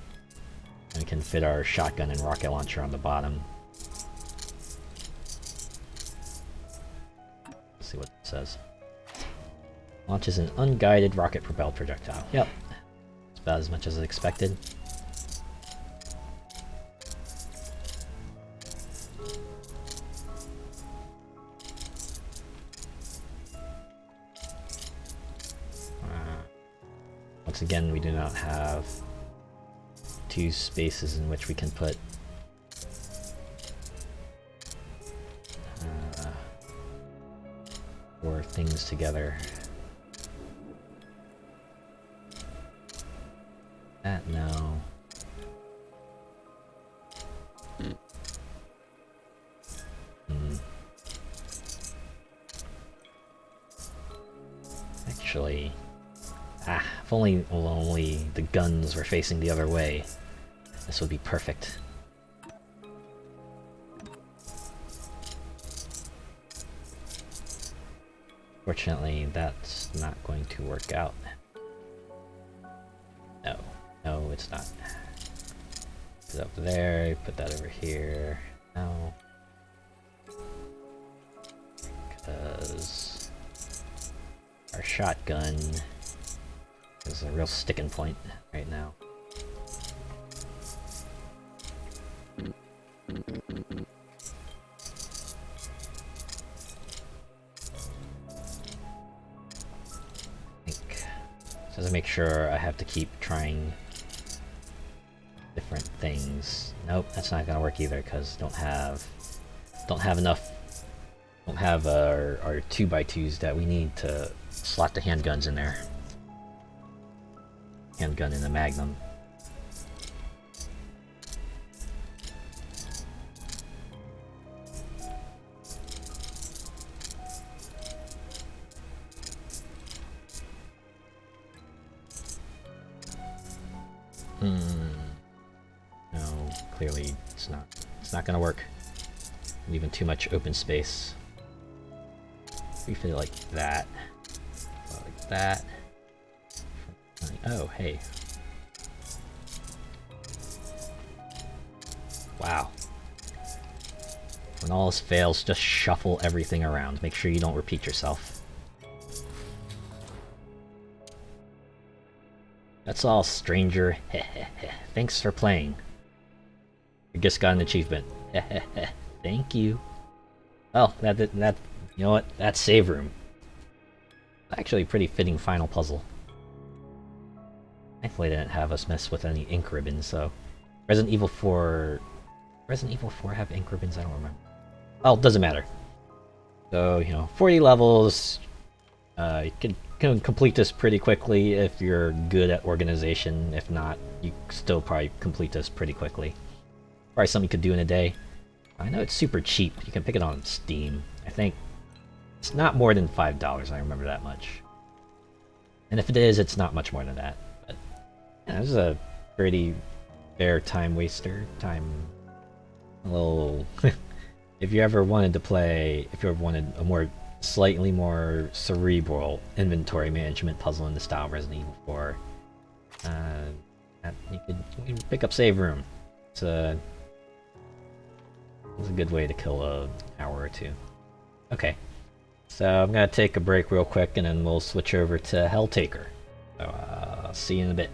S1: And we can fit our shotgun and rocket launcher on the bottom. Let's see what it says. Launches an unguided rocket-propelled projectile. Yep. It's about as much as I expected. Once again, we do not have 2 spaces in which we can put four things together. That no. Actually, if only the guns were facing the other way, this would be perfect. Fortunately, that's not going to work out. No, it's not. Put it up there, put that over here. No. Because our shotgun is a real sticking point right now. So to make sure I have to keep trying different things. Nope, that's not gonna work either because don't have our 2x2s that we need to slot the handguns in there. Handgun in the Magnum. No, clearly it's not gonna work. Leaving too much open space. We fit it like that. Like that. Oh, hey. Wow. When all else fails, just shuffle everything around. Make sure you don't repeat yourself. That's all, stranger. Thanks for playing. You just got an achievement. Thank you. Oh, that you know what? That's save room. Actually, a pretty fitting final puzzle. Thankfully they didn't have us mess with any ink ribbons, so... Resident Evil 4... Resident Evil 4 have ink ribbons? I don't remember. Oh, doesn't matter. So, you know, 40 levels... you can complete this pretty quickly if you're good at organization. If not, you still probably complete this pretty quickly. Probably something you could do in a day. I know it's super cheap. You can pick it on Steam. I think it's not more than $5, I remember that much. And if it is, it's not much more than that. But yeah, this is a pretty fair time waster. A little... if you ever wanted to play... If you ever wanted a more... slightly more cerebral inventory management puzzle in the style of Resident Evil 4, you can pick up Save Room. It's a good way to kill an hour or two. Okay, so I'm gonna take a break real quick and then we'll switch over to Helltaker. So I'll see you in a bit.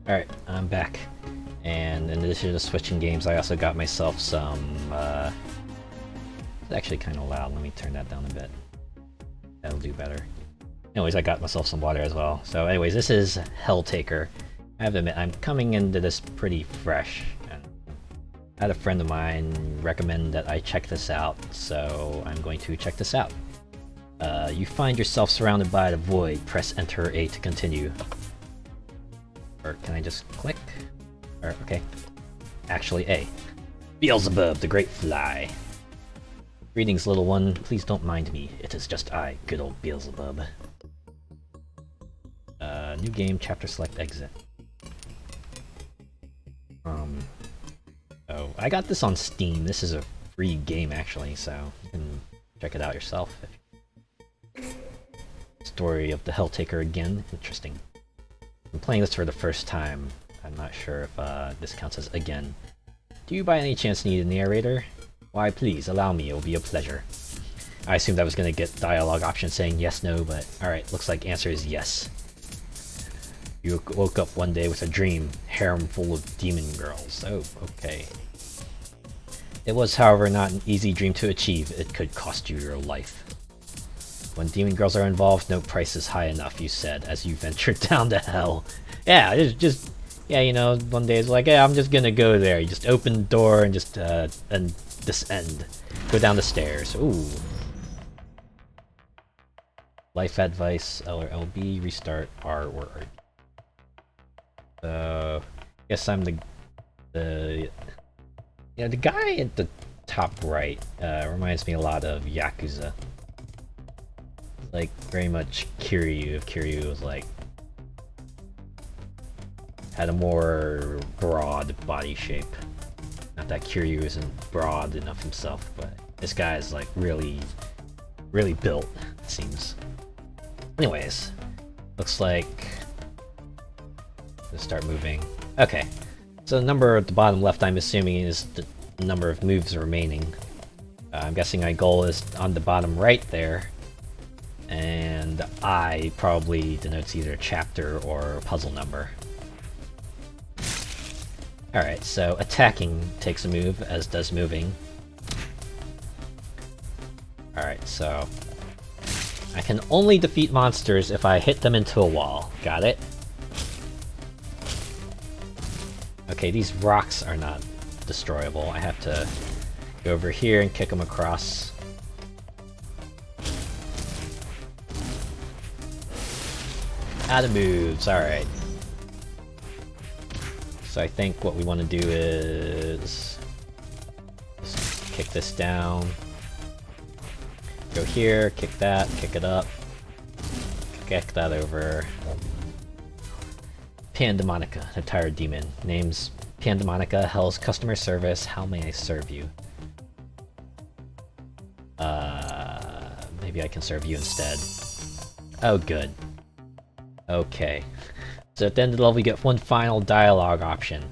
S1: Alright, I'm back. And in addition to switching games, I also got myself some, it's actually kind of loud, let me turn that down a bit. That'll do better. Anyways, I got myself some water as well. So anyways, this is Helltaker. I have to admit, I'm coming into this pretty fresh. And I had a friend of mine recommend that I check this out, so I'm going to check this out. You find yourself surrounded by the void. Press Enter A to continue. Or can I just click? Or, okay. Actually, A. Beelzebub, the Great Fly. Greetings, little one. Please don't mind me. It is just I, good old Beelzebub. New game, chapter select, exit. Oh, I got this on Steam. This is a free game, actually, so you can check it out yourself. Story of the Helltaker again. Interesting. I'm playing this for the first time. I'm not sure if this counts as again. Do you by any chance need a narrator? Why, please, allow me. It will be a pleasure. I assumed I was going to get dialogue option saying yes, no, but alright, looks like answer is yes. You woke up one day with a dream, harem full of demon girls. Oh, okay. It was, however, not an easy dream to achieve. It could cost you your life. When demon girls are involved, no price is high enough, you said, as you ventured down to hell. Yeah, it's just... Yeah, you know, one day it's like, yeah, I'm just gonna go there. You just open the door and just, and descend. Go down the stairs. Ooh. Life advice, L or LB, restart, R or R. Guess I'm the guy at the top right reminds me a lot of Yakuza. Like very much Kiryu. If Kiryu was like had a more broad body shape. Not that Kiryu isn't broad enough himself, but this guy is like really built, it seems. Anyways, looks like let's start moving. Okay, so the number at the bottom left, I'm assuming, is the number of moves remaining. I'm guessing my goal is on the bottom right there, and I probably denotes either a chapter or a puzzle number. Alright, so attacking takes a move, as does moving. Alright, so I can only defeat monsters if I hit them into a wall. Got it? Okay, these rocks are not destroyable. I have to go over here and kick them across. Out of moves, alright. So I think what we want to do is just kick this down. Go here, kick that, kick it up. Kick that over. Pandemonica, a tired demon. Name's Pandemonica, Hell's customer service. How may I serve you? Maybe I can serve you instead. Oh, good. Okay. So at the end of the level, we get one final dialogue option.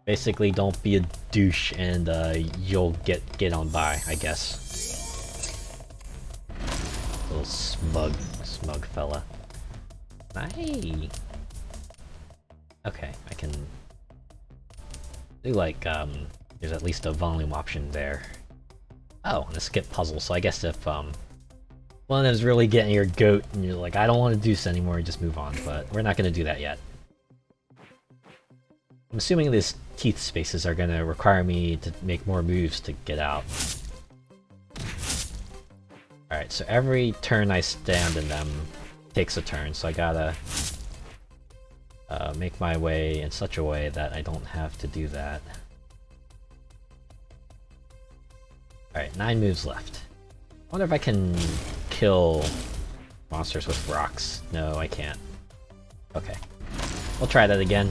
S1: Basically, don't be a douche, and you'll get on by, I guess. Little smug fella. Hey. Okay, I can do like there's at least a volume option there. Oh, and a skip puzzle. So I guess if one of them's really getting your goat and you're like, I don't want to do this anymore, just move on. But we're not going to do that yet. I'm assuming these teeth spaces are going to require me to make more moves to get out. Alright, so every turn I stand in them takes a turn, so I gotta make my way in such a way that I don't have to do that. Alright, 9 moves left. I wonder if I can kill monsters with rocks. No, I can't. Okay. We'll try that again.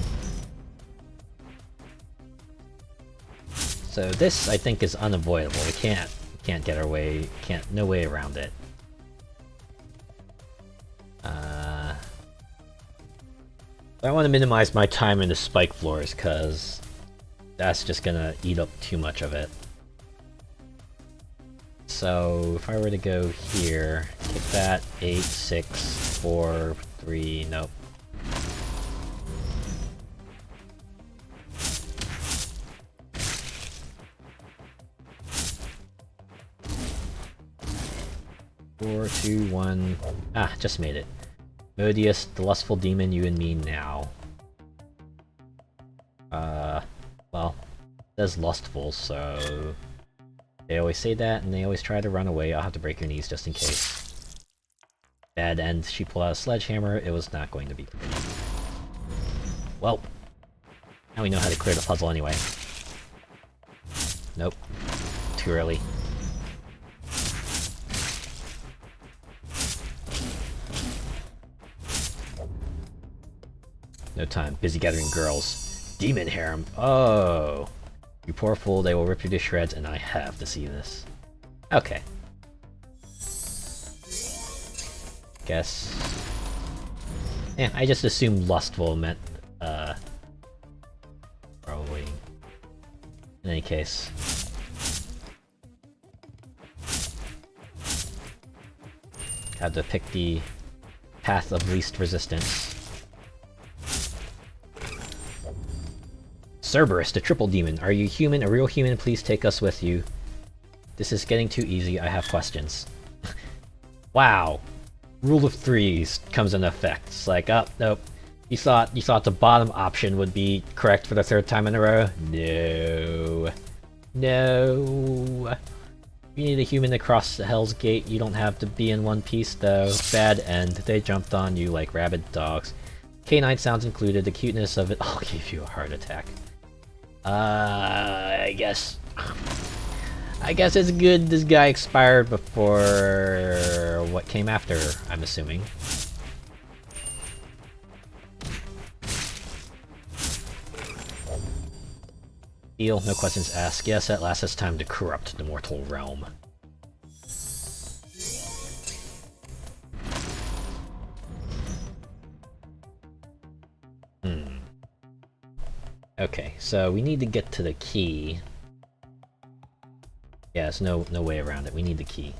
S1: So this, I think, is unavoidable. We can't get our way, no way around it. I want to minimize my time in the spike floors, because that's just gonna eat up too much of it. So if I were to go here, kick that, 8, 6, 4, 3, nope. Four, 2, 1. Ah, just made it. Modius, the lustful demon, you and me now. Well, says lustful, so they always say that, and they always try to run away. I'll have to break your knees just in case. Bad end. She pulled out a sledgehammer. It was not going to be pretty. Well, now we know how to clear the puzzle anyway. Nope. Too early. No time. Busy gathering girls. Demon harem. Oh. You poor fool, they will rip you to shreds, and I have to see this. Okay. Guess. Yeah, I just assumed lustful meant, probably. In any case. Had to pick the path of least resistance. Cerberus, the triple demon. Are you human? A real human? Please take us with you. This is getting too easy. I have questions. Wow. Rule of threes comes into effect. It's like, oh, nope. You thought the bottom option would be correct for the third time in a row? No. No. You need a human to cross the Hell's Gate. You don't have to be in one piece, though. Bad end. They jumped on you like rabid dogs. Canine sounds included. The cuteness of it all gave you a heart attack. I guess it's good this guy expired before what came after, I'm assuming. Heal, no questions asked. Yes, at last it's time to corrupt the mortal realm. Okay, so we need to get to the key. Yeah, there's no way around it. We need the key.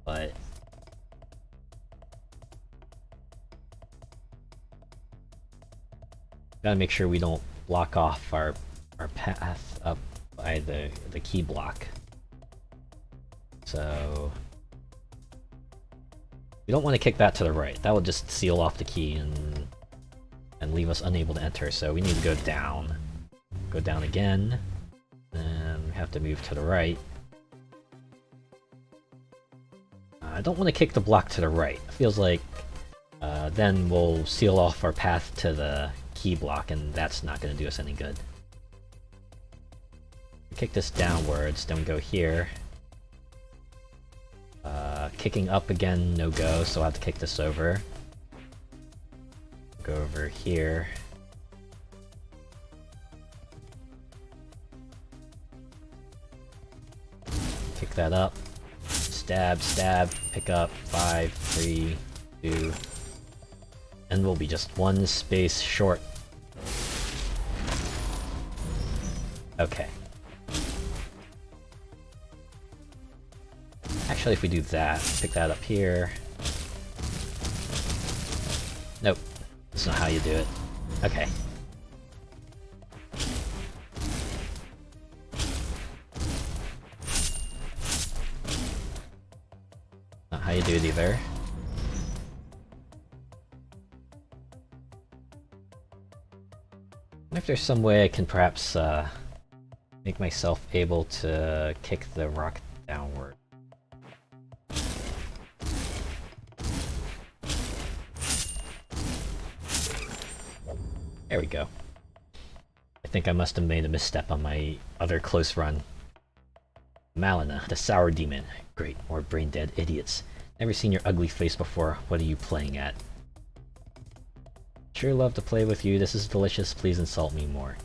S1: But gotta make sure we don't block off our path up by the key block. So we don't want to kick that to the right. That will just seal off the key and leave us unable to enter, so we need to go down. Go down again, and we have to move to the right. I don't want to kick the block to the right. It feels like then we'll seal off our path to the key block, and that's not going to do us any good. Kick this downwards, then we go here. Kicking up again, no go, so I'll have to kick this over. Go over here. Kick that up. Stab, stab, pick up. 5, 3, 2. And we'll be just one space short. Okay. Actually, if we do that, pick that up here. Nope. That's not how you do it. Okay. Not how you do it either. I wonder if there's some way I can perhaps make myself able to kick the rock downward. There we go. I think I must have made a misstep on my other close run. Malina, the sour demon. Great, more brain-dead idiots. Never seen your ugly face before. What are you playing at? Sure love to play with you. This is delicious. Please insult me more.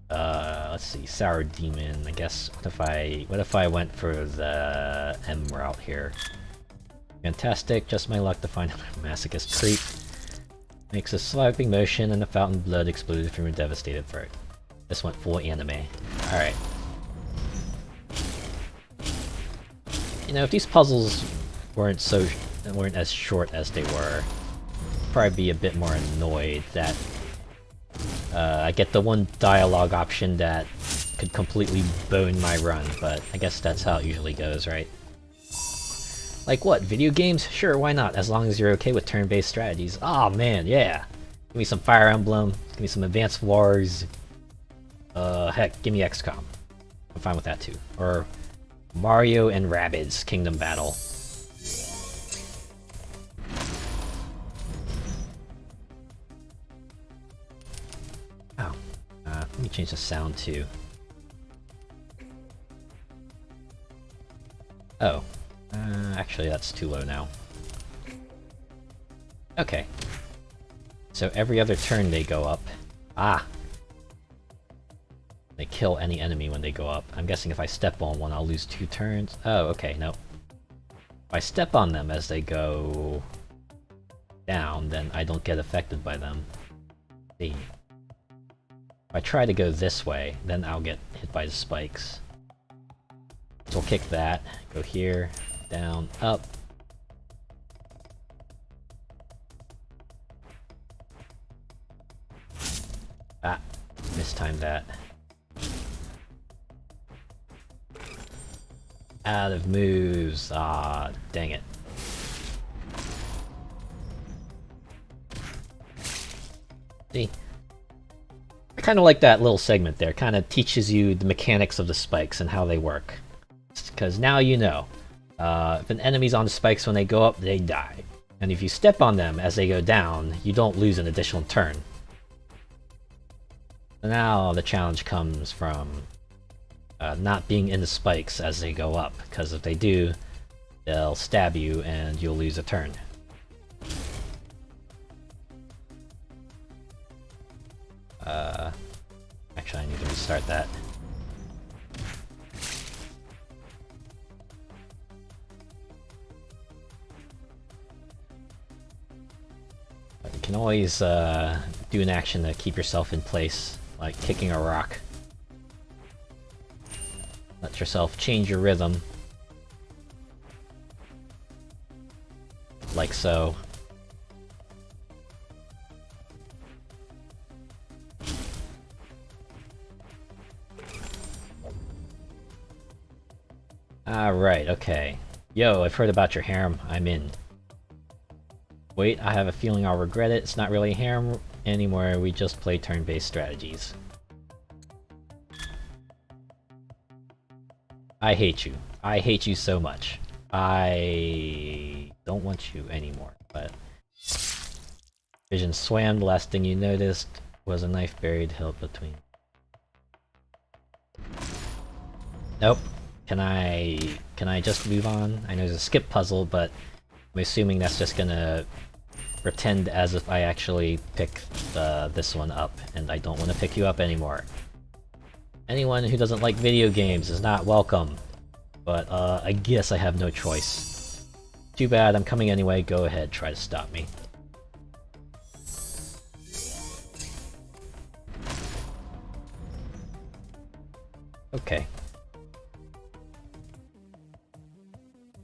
S1: Let's see. Sour demon. I guess, what if I went for the M route here? Fantastic. Just my luck to find a masochist creep. Makes a swiping motion and a fountain of blood exploded from a devastated throat. This went full anime. Alright. You know, if these puzzles weren't as short as they were, I'd probably be a bit more annoyed that I get the one dialogue option that could completely bone my run, but I guess that's how it usually goes, right? Like what, video games? Sure, why not, as long as you're okay with turn-based strategies. Aw, man, yeah! Give me some Fire Emblem. Give me some Advanced Wars. Heck, give me XCOM. I'm fine with that too. Or Mario and Rabbids Kingdom Battle. Oh, let me change the sound too. Oh, actually that's too low now. Okay. So every other turn they go up. Ah! They kill any enemy when they go up. I'm guessing if I step on one, I'll lose 2 turns. Oh, okay, no. If I step on them as they go down, then I don't get affected by them. See. If I try to go this way, then I'll get hit by the spikes. So we'll kick that, go here, down, up. Ah, mistimed that. Out of moves. Ah, dang it. See? I kind of like that little segment there. Kind of teaches you the mechanics of the spikes and how they work. Because now you know. If an enemy's on the spikes when they go up, they die. And if you step on them as they go down, you don't lose an additional turn. So now the challenge comes from not being in the spikes as they go up, because if they do, they'll stab you and you'll lose a turn. Actually I need to restart that. But you can always do an action to keep yourself in place, like kicking a rock. Let yourself change your rhythm. Like so. Alright, okay. Yo, I've heard about your harem. I'm in. Wait, I have a feeling I'll regret it. It's not really a harem anymore. We just play turn-based strategies. I hate you. I hate you so much. I don't want you anymore, but... Vision swam, the last thing you noticed was a knife buried held between... Nope. Can I just move on? I know there's a skip puzzle, but I'm assuming that's just gonna pretend as if I actually pick this one up, and I don't want to pick you up anymore. Anyone who doesn't like video games is not welcome, but I guess I have no choice. Too bad, I'm coming anyway, go ahead, try to stop me. Okay.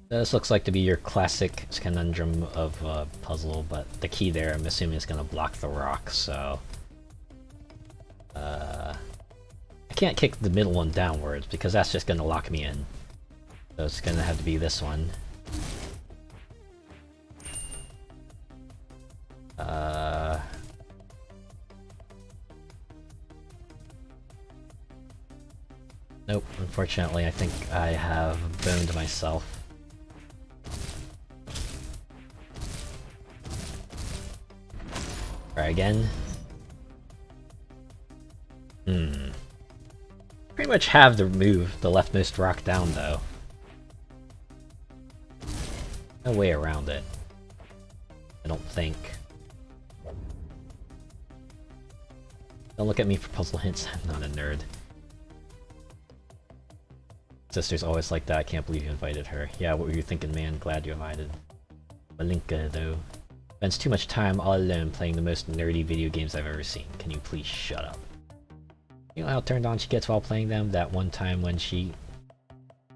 S1: This looks like to be your classic conundrum of puzzle, but the key there I'm assuming is gonna block the rock, so... I can't kick the middle one downwards, because that's just gonna lock me in. So it's gonna have to be this one. Nope, unfortunately I think I have boned myself. Try again. Pretty much have to move the leftmost rock down, though. No way around it. I don't think. Don't look at me for puzzle hints, I'm not a nerd. Sister's always like that, I can't believe you invited her. Yeah, what were you thinking, man? Glad you invited. Malinka, though. Spends too much time all alone playing the most nerdy video games I've ever seen. Can you please shut up? You know how turned on she gets while playing them? That one time when she...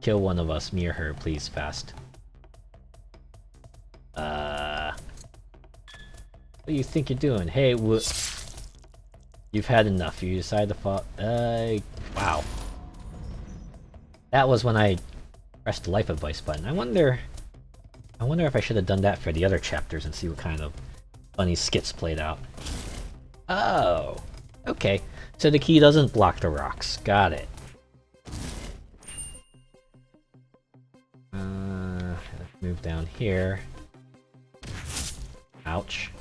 S1: Kill one of us, me or her, please, fast. What do you think you're doing? Hey, you've had enough. You decide to fall... wow. That was when I pressed the life advice button. I wonder if I should have done that for the other chapters and see what kind of funny skits played out. Oh, okay. So the key doesn't block the rocks. Got it. Let's move down here. Ouch.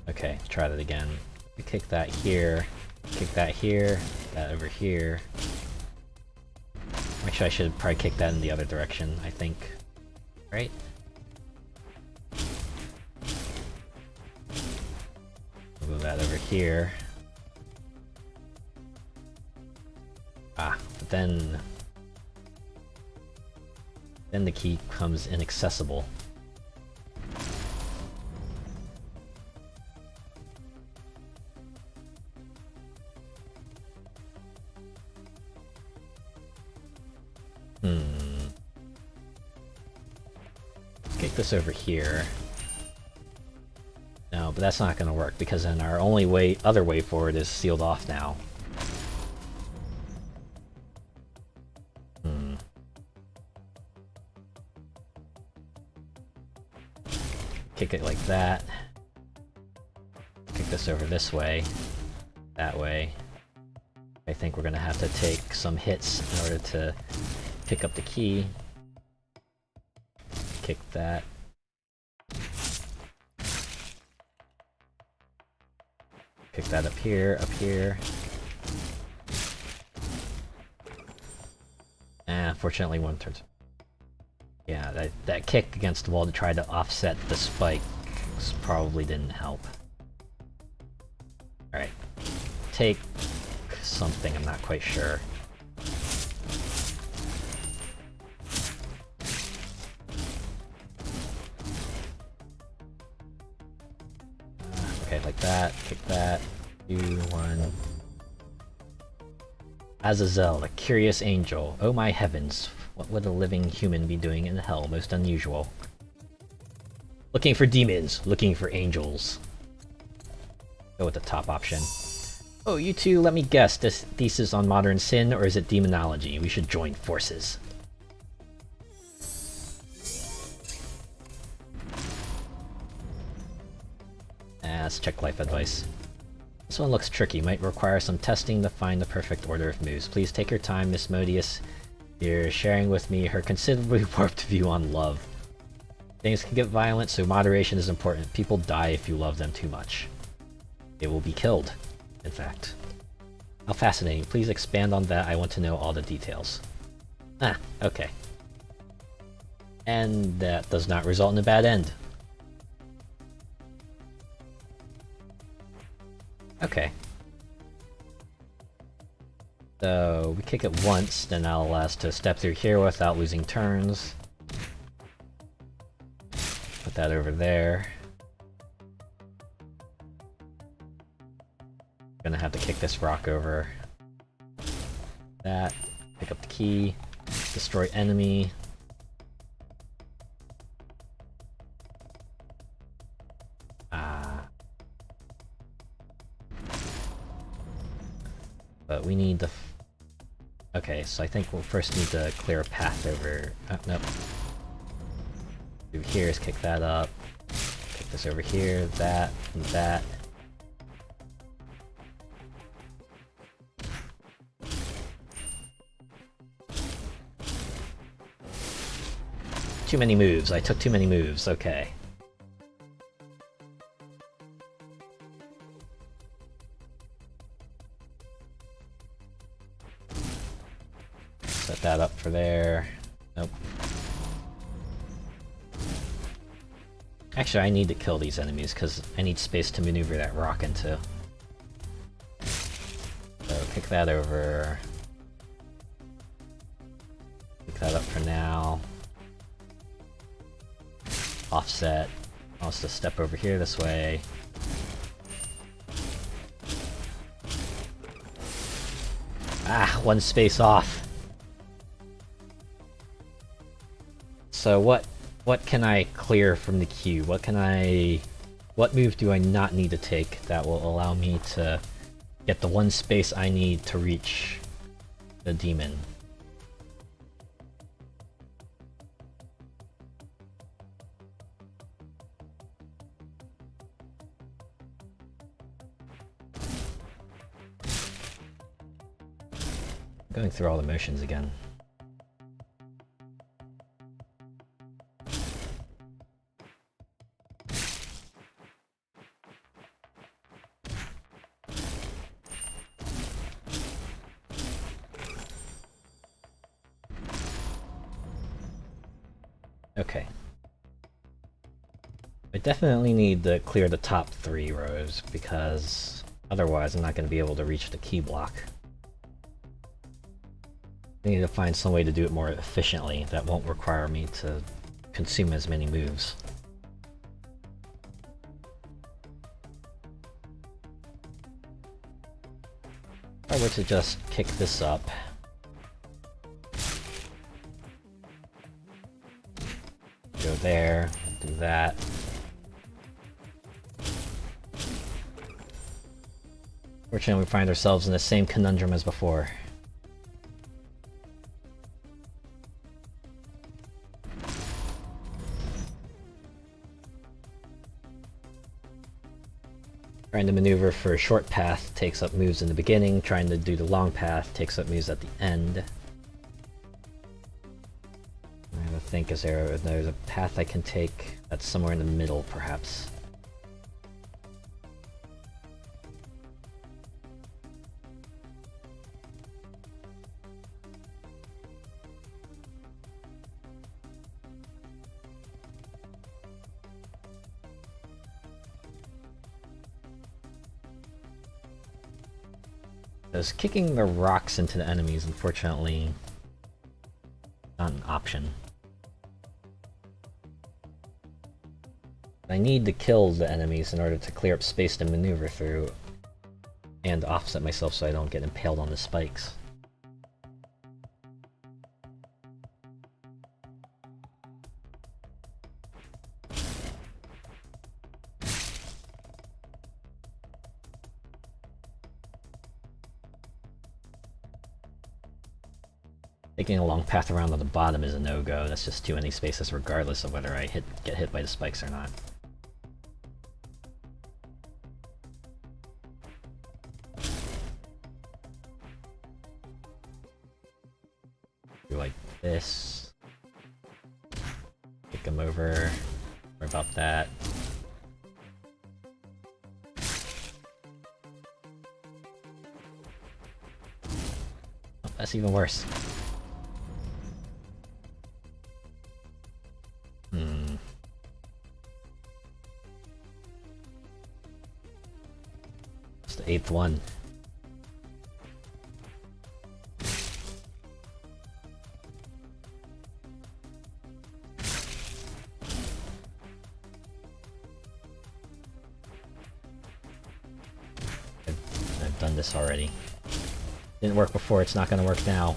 S1: Okay, try that again. We kick that here, kick that here, that over here. Actually, I should probably kick that in the other direction, I think. Right? We'll move that over here. Ah, but then the key becomes inaccessible. Kick this over here. No, but that's not gonna work because then our only other way forward is sealed off now. Kick it like that. Kick this over this way. That way. I think we're gonna have to take some hits in order to pick up the key. Kick that. Pick that up here, up here. Unfortunately one turns. Yeah, that kick against the wall to try to offset the spike probably didn't help. Alright. Take something, I'm not quite sure. Okay, like that, kick that, do one. Azazel, a curious angel. Oh my heavens, what would a living human be doing in hell? Most unusual. Looking for demons, looking for angels. Go with the top option. Oh, you two, let me guess, this thesis on modern sin, or is it demonology? We should join forces. Let's check life advice. This one looks tricky, might require some testing to find the perfect order of moves. Please take your time, Miss Modius. You're sharing with me her considerably warped view on love. Things can get violent, so moderation is important. People die if you love them too much. They will be killed, in fact. How fascinating. Please expand on that. I want to know all the details. Ah, okay. And that does not result in a bad end. Okay. So we kick it once, then that'll allow us to step through here without losing turns. Put that over there. Gonna have to kick this rock over. That. Pick up the key. Destroy enemy. But we need the... Okay, so I think we'll first need to clear a path over... Oh, nope. Through here is kick that up. Kick this over here, that, and that. Too many moves. I took too many moves. Okay. Set that up for there. Nope. Actually, I need to kill these enemies because I need space to maneuver that rock into. So kick that over. Pick that up for now. Offset. Wants to step over here this way. Ah, one space off. So what can I clear from the queue? What move do I not need to take that will allow me to get the one space I need to reach the demon? Going through all the motions again. Okay. I definitely need to clear the top 3 rows, because otherwise I'm not going to be able to reach the key block. I need to find some way to do it more efficiently that won't require me to consume as many moves. If I were to just kick this up, go there, do that. Fortunately, we find ourselves in the same conundrum as before. Trying to maneuver for a short path takes up moves in the beginning, trying to do the long path takes up moves at the end. I have to think, is there's a path I can take that's somewhere in the middle, perhaps? Because kicking the rocks into the enemies, unfortunately, not an option. I need to kill the enemies in order to clear up space to maneuver through, and offset myself so I don't get impaled on the spikes. Taking a long path around to the bottom is a no-go. That's just too many spaces regardless of whether I get hit by the spikes or not. Do like this. Kick him over. Worry about that. Oh, that's even worse. It's the 8th one. I've done this already. Didn't work before, it's not gonna work now.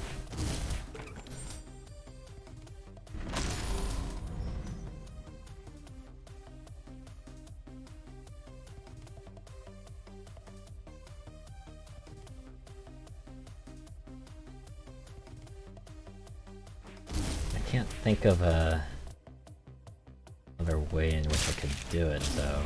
S1: Can't think of another way in which I could do it, though.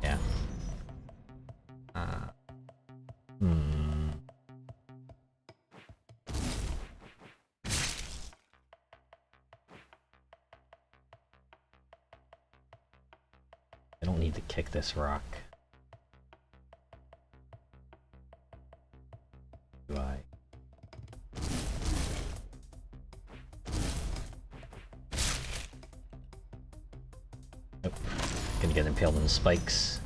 S1: Yeah. I don't need to kick this rock. Do I? Nope. Gonna get impaled on the spikes.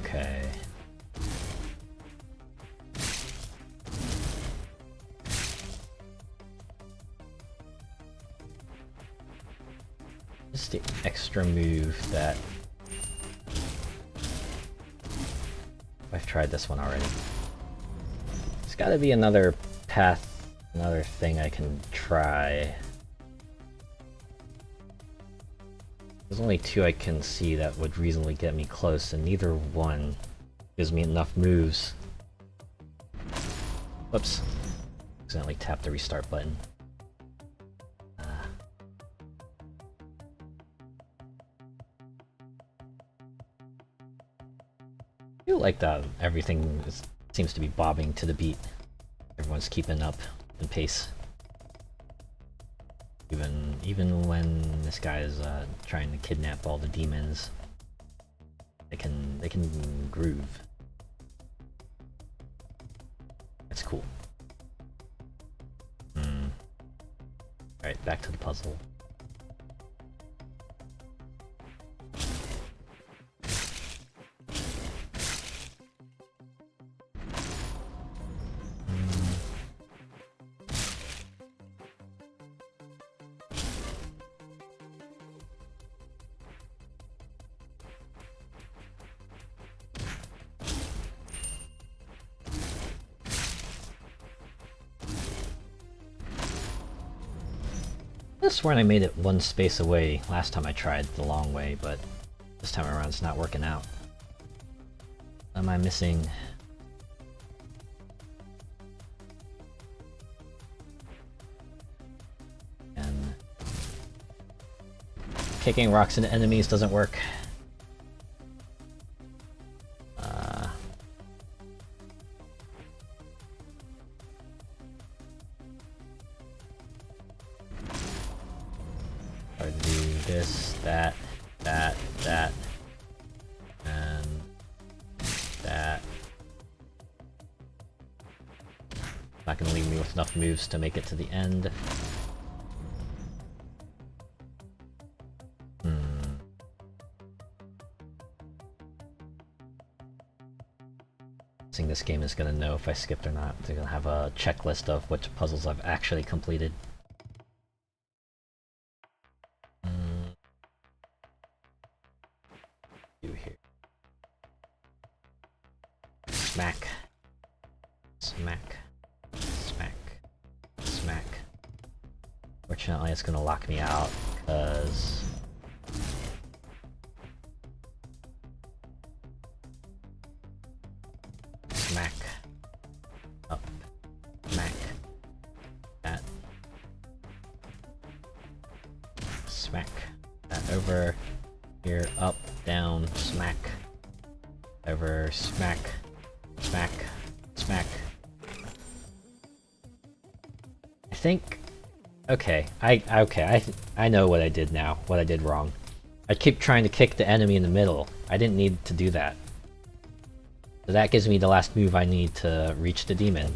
S1: Okay. Just the extra move that... I've tried this one already. There's gotta be another path, another thing I can try. There's only two I can see that would reasonably get me close, and neither one gives me enough moves. Whoops. Accidentally tapped the restart button. I feel like everything seems to be bobbing to the beat. Everyone's keeping up in pace. Even when this guy is trying to kidnap all the demons, they can groove. That's cool. Alright, back to the puzzle. I swear I made it one space away last time I tried the long way, but this time around it's not working out. What am I missing? And kicking rocks into enemies doesn't work. Or do this, that, and that. Not gonna leave me with enough moves to make it to the end. I think this game is gonna know if I skipped or not. They're gonna have a checklist of which puzzles I've actually completed. Here. Smack. Smack. Smack. Smack. Fortunately, it's gonna lock me out, because... Smack. Up. Smack. That. Smack. That over. Here, up, down, smack. Over, smack. Smack. Smack. I think... Okay, I know what I did now, what I did wrong. I keep trying to kick the enemy in the middle. I didn't need to do that. So that gives me the last move I need to reach the demon.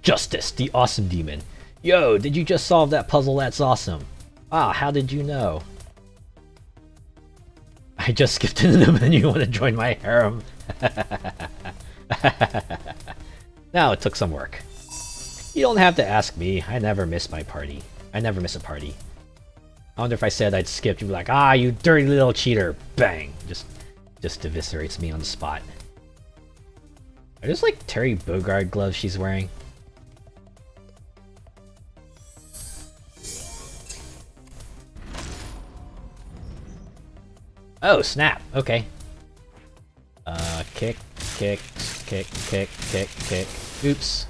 S1: Justice, the awesome demon. Yo, did you just solve that puzzle? That's awesome. Wow, how did you know? I just skipped into the menu. Want to join my harem? Now it took some work. You don't have to ask me. I never miss my party. I never miss a party. I wonder if I said I'd skipped, you'd be like, ah, you dirty little cheater. Bang! Just eviscerates me on the spot. Are those like Terry Bogard gloves she's wearing? Oh, snap. Okay. Kick, kick, kick, kick, kick, kick. Oops.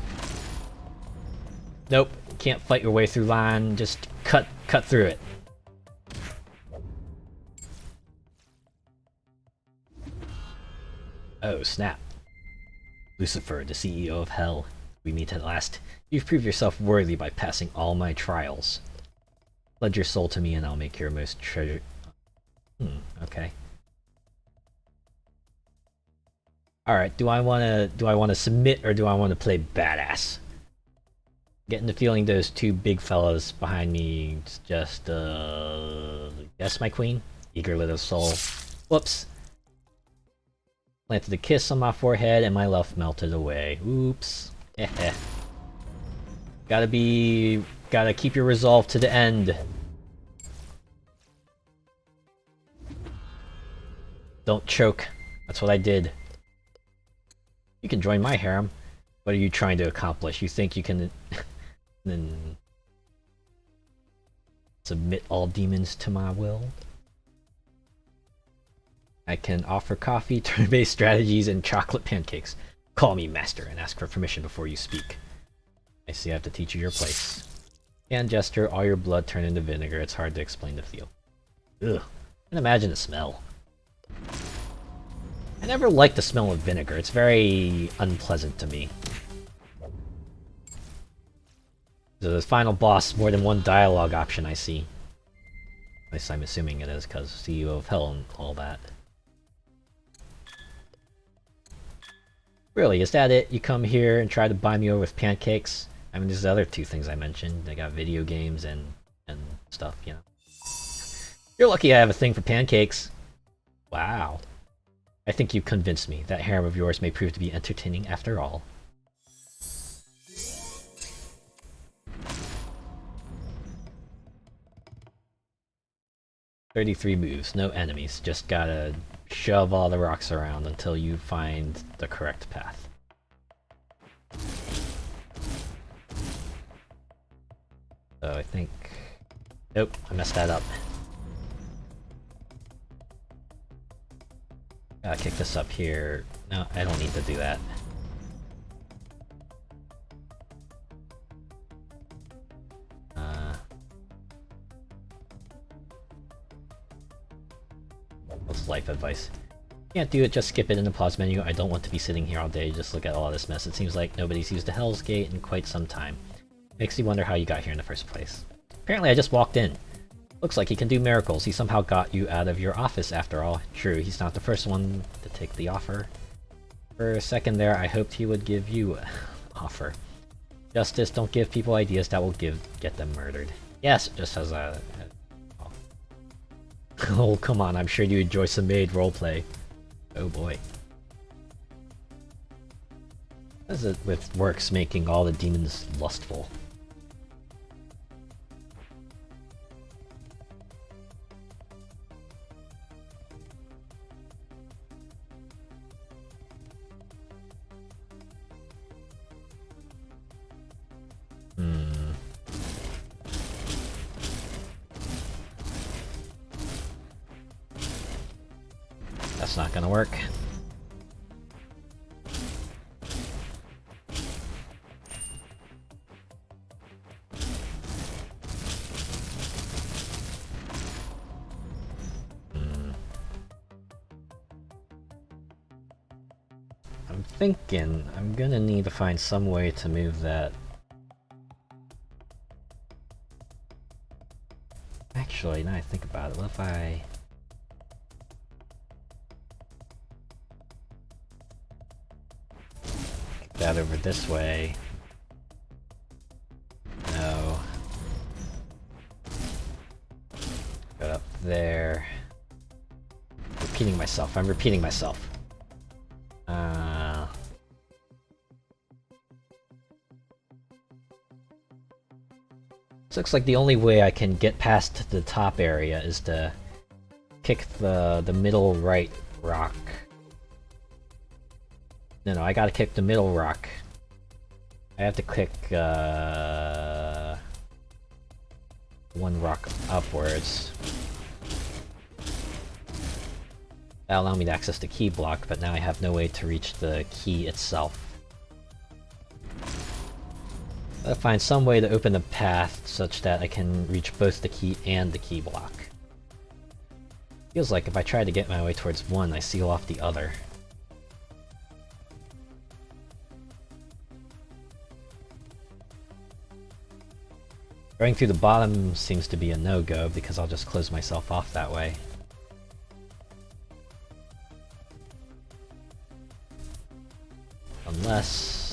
S1: Nope. Can't fight your way through line. Just cut through it. Oh, snap. Lucifer, the CEO of Hell. We meet at last. You've proved yourself worthy by passing all my trials. Pledge your soul to me and I'll make your most treasured... okay. Alright, do I wanna submit or do I wanna play badass? Getting the feeling those two big fellas behind me just yes, my queen? Eager little soul. Whoops. Planted a kiss on my forehead and my love melted away. Oops. Gotta keep your resolve to the end. Don't choke. That's what I did. You can join my harem. What are you trying to accomplish? You think you can then submit all demons to my will? I can offer coffee, turn-based strategies, and chocolate pancakes. Call me master and ask for permission before you speak. I see I have to teach you your place. Hand gesture, all your blood turned into vinegar. It's hard to explain the feel. Ugh. I can imagine the smell. I never liked the smell of vinegar. It's very unpleasant to me. So the final boss, more than one dialogue option I see. At least I'm assuming it is, because CEO of Hell and all that. Really, is that it? You come here and try to buy me over with pancakes? I mean, there's the other two things I mentioned. I got video games and stuff, you know. You're lucky I have a thing for pancakes. Wow. I think you convinced me. That harem of yours may prove to be entertaining after all. "33 moves, no enemies. Just gotta shove all the rocks around until you find the correct path." So I think... Nope, I messed that up. Gotta kick this up here. No, I don't need to do that. What's life advice? Can't do it, just skip it in the pause menu. I don't want to be sitting here all day, just look at all this mess. It seems like nobody's used a Hell's Gate in quite some time. Makes you wonder how you got here in the first place. Apparently I just walked in. Looks like he can do miracles. He somehow got you out of your office after all. True, he's not the first one to take the offer. For a second there, I hoped he would give you an offer. Justice, don't give people ideas that will get them murdered. Yes, just as a oh, come on, I'm sure you enjoy some maid roleplay. Oh boy. What is it with works making all the demons lustful? That's not gonna work. I'm thinking I'm gonna need to find some way to move that. Actually, now I think about it, what if I... that over this way. No. Go up there. Repeating myself. I'm repeating myself. This looks like the only way I can get past the top area is to kick the middle right rock. No, I gotta kick the middle rock. I have to click one rock upwards. That'll allow me to access the key block, but now I have no way to reach the key itself. I'll find some way to open a path such that I can reach both the key and the key block. Feels like if I try to get my way towards one, I seal off the other. Going through the bottom seems to be a no-go because I'll just close myself off that way. Unless...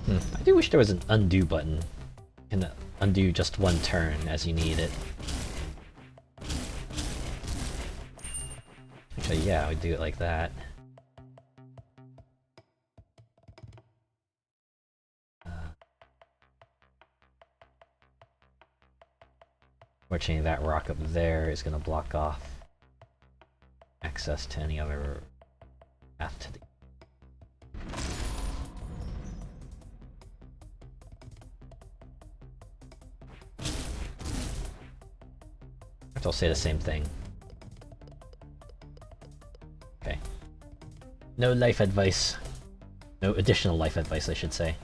S1: I do wish there was an undo button. You can undo just one turn as you need it. Actually, yeah, I would do it like that. Fortunately, that rock up there is going to block off access to any other path to the... I'll say the same thing. Okay. No life advice. No additional life advice, I should say.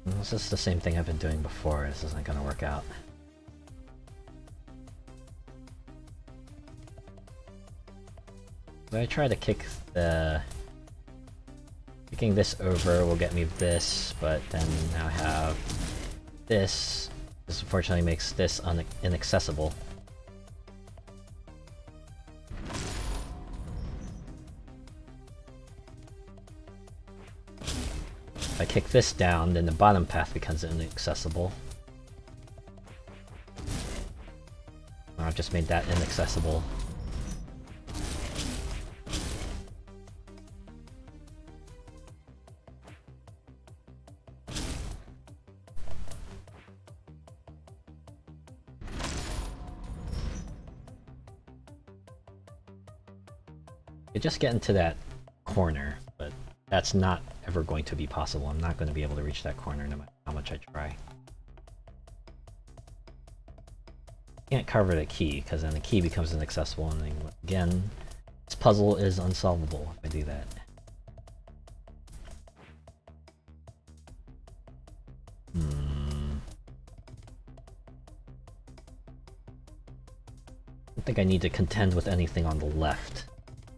S1: This is the same thing I've been doing before. This isn't gonna work out. So I try to kick the... Kicking this over will get me this, but then now I have this. This unfortunately makes this inaccessible. If I kick this down, then the bottom path becomes inaccessible. Oh, I've just made that inaccessible. I just get into that corner, but that's not ever going to be possible. I'm not going to be able to reach that corner no matter how much I try. Can't cover the key, because then the key becomes inaccessible, and then again, this puzzle is unsolvable if I do that. I don't think I need to contend with anything on the left,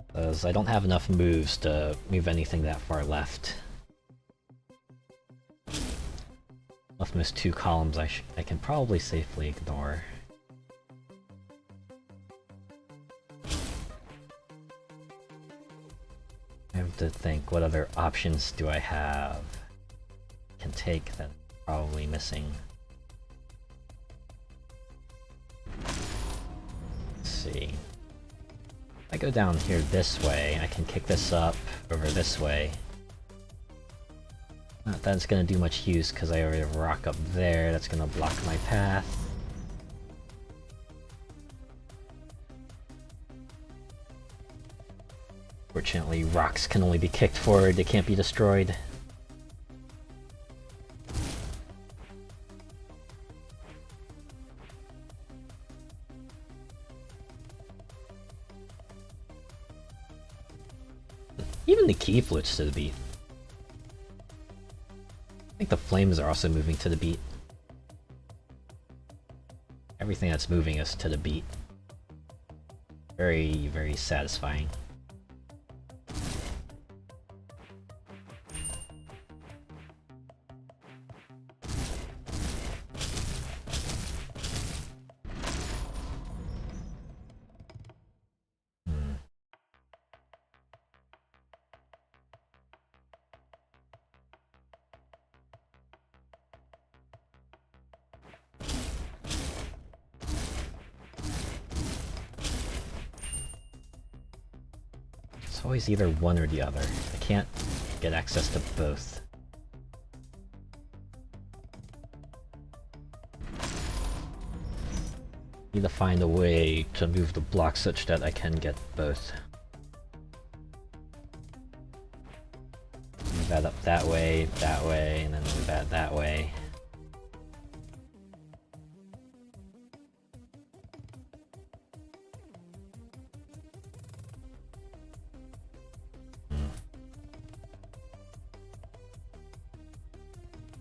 S1: because I don't have enough moves to move anything that far left. Leftmost two columns I can probably safely ignore. I have to think, what other options do I have? Can take that I'm probably missing. Let's see. If I go down here this way, I can kick this up over this way. Not that it's gonna do much use because I already have a rock up there that's gonna block my path. Fortunately, rocks can only be kicked forward, they can't be destroyed. Even the key floats to the beat. I think the flames are also moving to the beat. Everything that's moving is to the beat. Very, very satisfying. It's always either one or the other. I can't get access to both. Need to find a way to move the block such that I can get both. Move that up that way, and then move that way.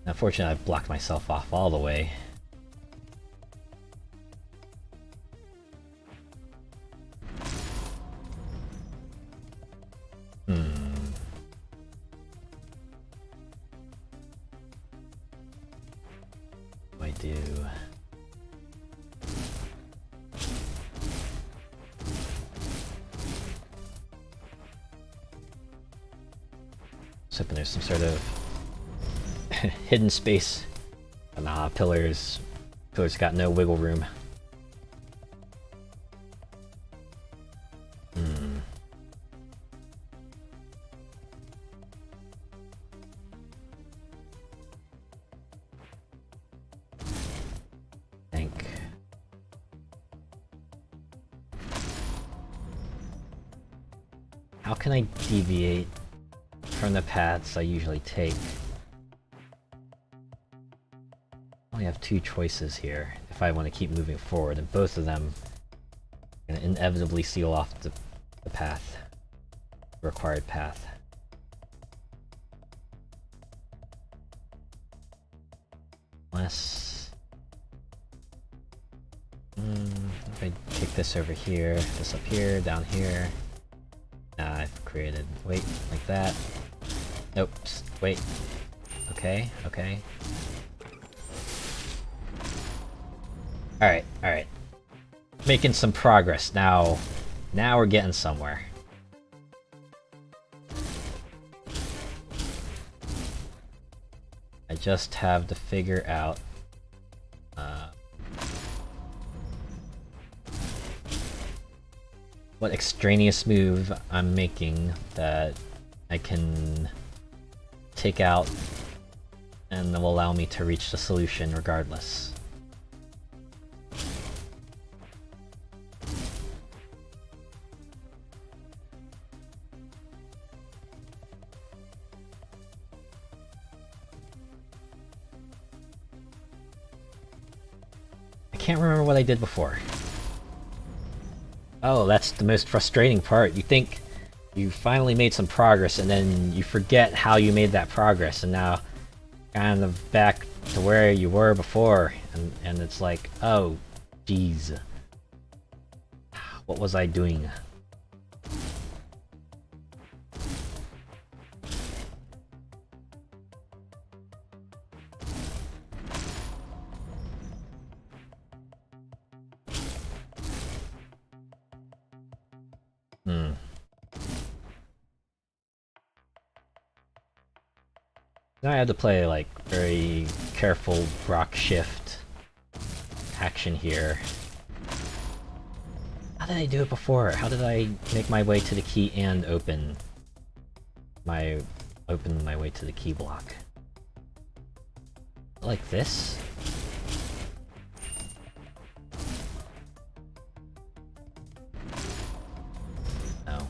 S1: Unfortunately, I've blocked myself off all the way. hoping there's some sort of hidden space. But nah, pillars got no wiggle room. How can I deviate from the paths I usually take? I only have two choices here if I want to keep moving forward, and both of them are going to inevitably seal off the path, the required path. Unless... if I take this over here, this up here, down here... I've created... wait, like that. Nope, wait. Okay, okay. Alright, alright. Making some progress. Now we're getting somewhere. I just have to figure out... what extraneous move I'm making that I can take out and that will allow me to reach the solution regardless. I can't remember what I did before. Oh, that's the most frustrating part. You think you finally made some progress and then you forget how you made that progress, and now kind of back to where you were before, and it's like, oh, jeez. What was I doing? Now I have to play like very careful rock shift action here. How did I do it before? How did I make my way to the key and open my way to the key block? Like this? No.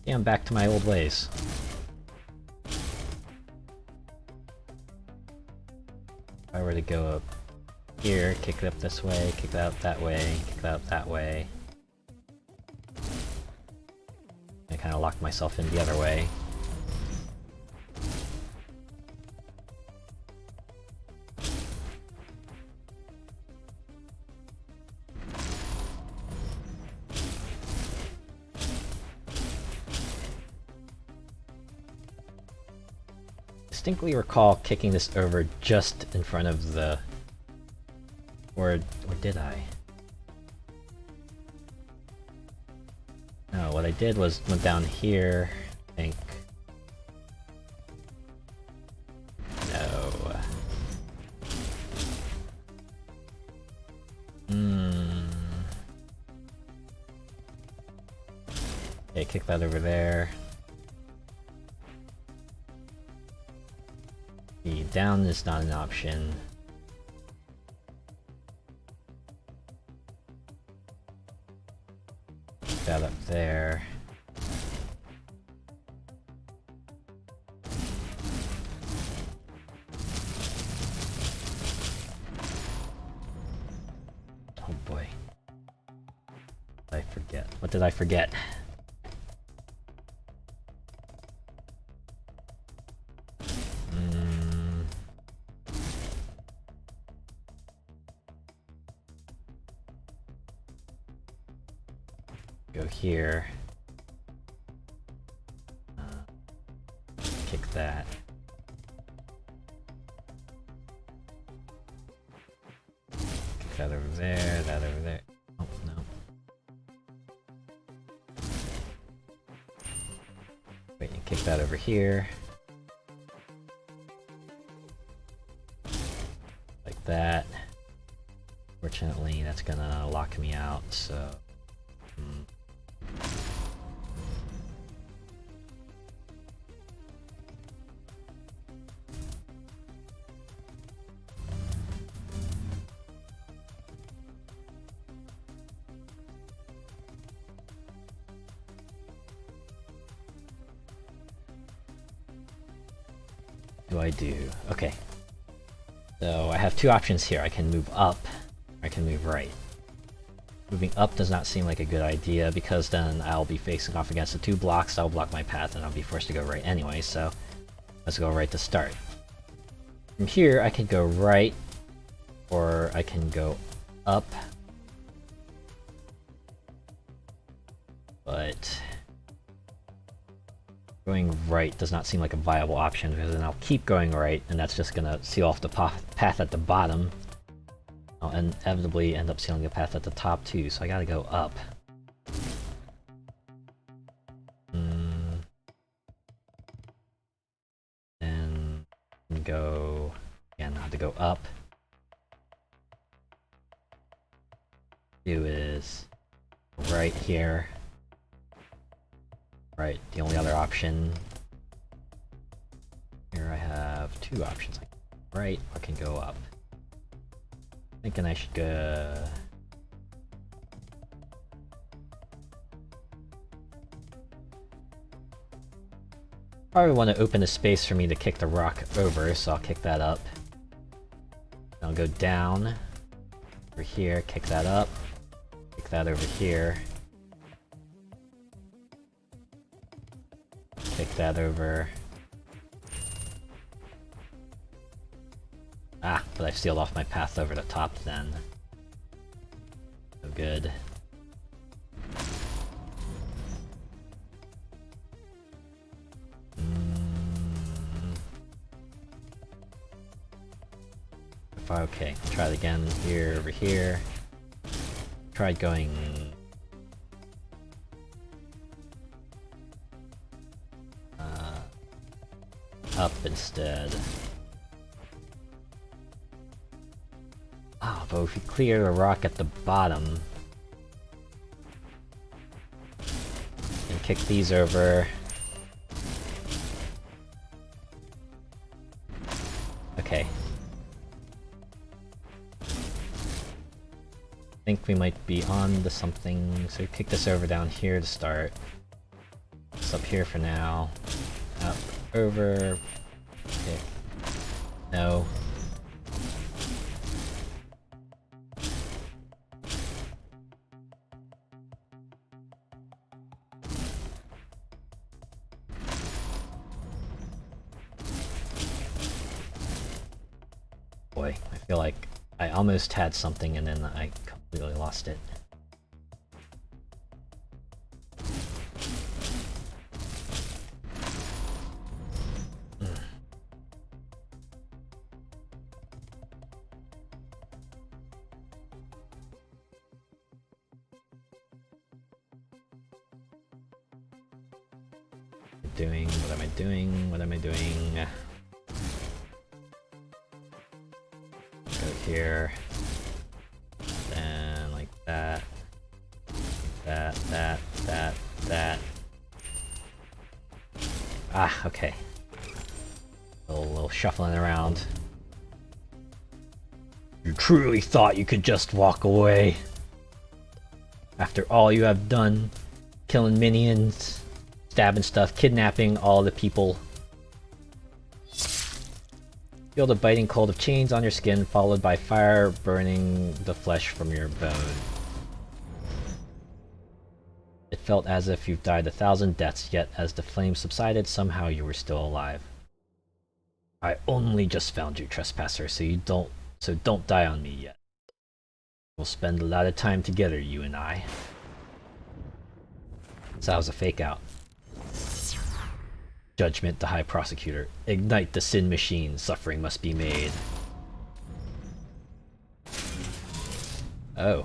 S1: Yeah, I'm back to my old ways. If I were to go up here, kick it up this way, kick it out that way, kick it out that way. I kind of locked myself in the other way. Distinctly recall kicking this over just in front of the... Or did I? No, what I did was went down here, I think. No. Okay, kick that over there. Down is not an option. That up there. Oh boy. I forget. What did I forget? Go here. Kick that. Kick that over there, that over there. Oh, no. Wait, and kick that over here. that. Fortunately, that's gonna lock me out, so... do I do? Okay. So I have two options here. I can move up, or I can move right. Moving up does not seem like a good idea, because then I'll be facing off against the two blocks, that'll block my path, and I'll be forced to go right anyway, so let's go right to start. From here, I can go right, or I can go up. But going right does not seem like a viable option, because then I'll keep going right, and that's just gonna seal off the path at the bottom. I'll inevitably end up sealing the path at the top too, so I gotta go up. And go... again, I have to go up. Do is right here. Right, the only other option. Here I have two options. I can go right, or I can go up. Thinking I should go... Probably want to open a space for me to kick the rock over, so I'll kick that up. I'll go down over here, kick that up, kick that over here. Kick that over. Ah, but I sealed off my path over the top then. So good. Okay, try it again here, over here. Tried going... up instead. Ah, but if we clear the rock at the bottom and kick these over. Okay. I think we might be on to something, so kick this over down here to start. It's up here for now. Up, over, kick. No. Boy, I feel like I almost had something and then I completely lost it. Doing? What am I doing? What am I doing? Go here. Then like that. That. Ah, okay. A little shuffling around. You truly thought you could just walk away? After all you have done, killing minions, stabbing stuff, kidnapping all the people. Feel the biting cold of chains on your skin, followed by fire burning the flesh from your bone. It felt as if you've died 1,000 deaths, yet as the flames subsided, somehow you were still alive. I only just found you, trespasser, so don't die on me yet. We'll spend a lot of time together, you and I. So that was a fake out. Judgment, the High Prosecutor. Ignite the sin machine. Suffering must be made. Oh.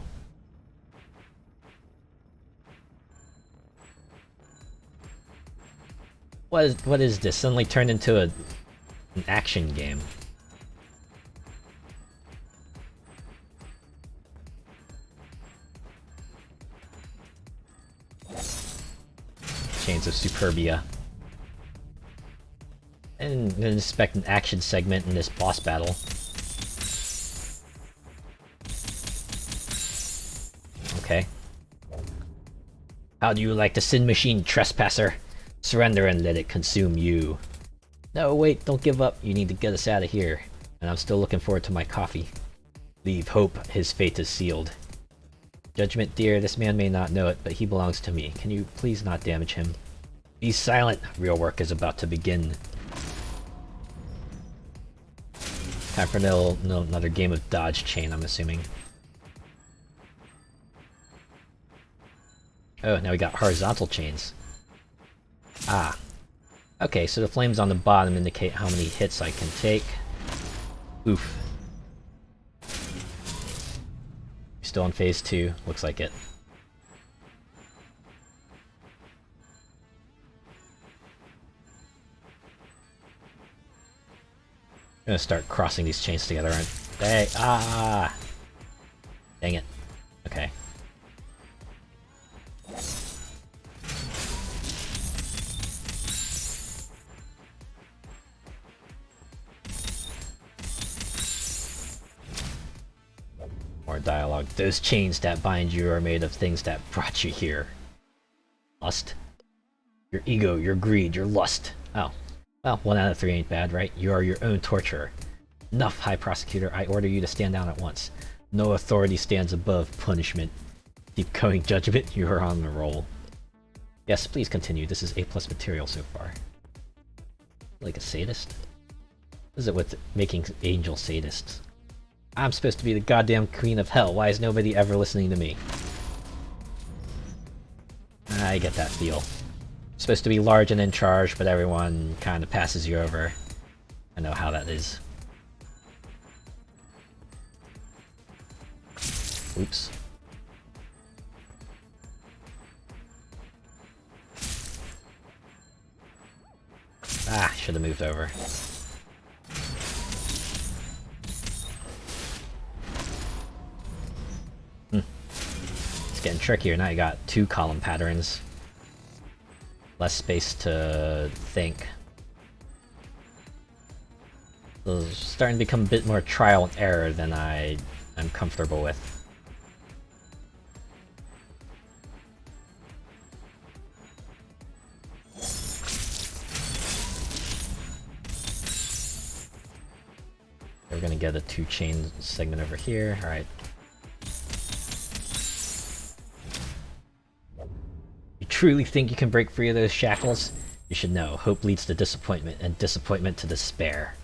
S1: What is this? Suddenly turned into an action game. Chains of Superbia. And then expect an action segment in this boss battle. Okay. How do you like the Sin Machine, trespasser? Surrender and let it consume you. No, wait, don't give up. You need to get us out of here. And I'm still looking forward to my coffee. Leave hope, his fate is sealed. Judgment, dear, this man may not know it, but he belongs to me. Can you please not damage him? Be silent! Real work is about to begin. Time for another game of dodge chain, I'm assuming. Oh, now we got horizontal chains. Ah. Okay, so the flames on the bottom indicate how many hits I can take. Oof. Still in phase 2, looks like it. I'm gonna start crossing these chains together, aren't they? Ah! Dang it. Okay. More dialogue. Those chains that bind you are made of things that brought you here. Lust? Your ego, your greed, your lust. Oh. Well, 1 out of 3 ain't bad, right? You are your own torturer. Enough, High Prosecutor. I order you to stand down at once. No authority stands above punishment. Keep going, Judgment. You are on the roll. Yes, please continue. This is A+ material so far. Like a sadist? What is it with making angel sadists? I'm supposed to be the goddamn queen of hell. Why is nobody ever listening to me? I get that feel. Supposed to be large and in charge, but everyone kind of passes you over. I know how that is. Oops. Ah, should have moved over. It's getting trickier. Now you got 2 column patterns. Less space to think. So it's starting to become a bit more trial and error than I'm comfortable with. We're gonna get a 2 chain segment over here. Alright. You truly think you can break free of those shackles? You should know, hope leads to disappointment, and disappointment to despair.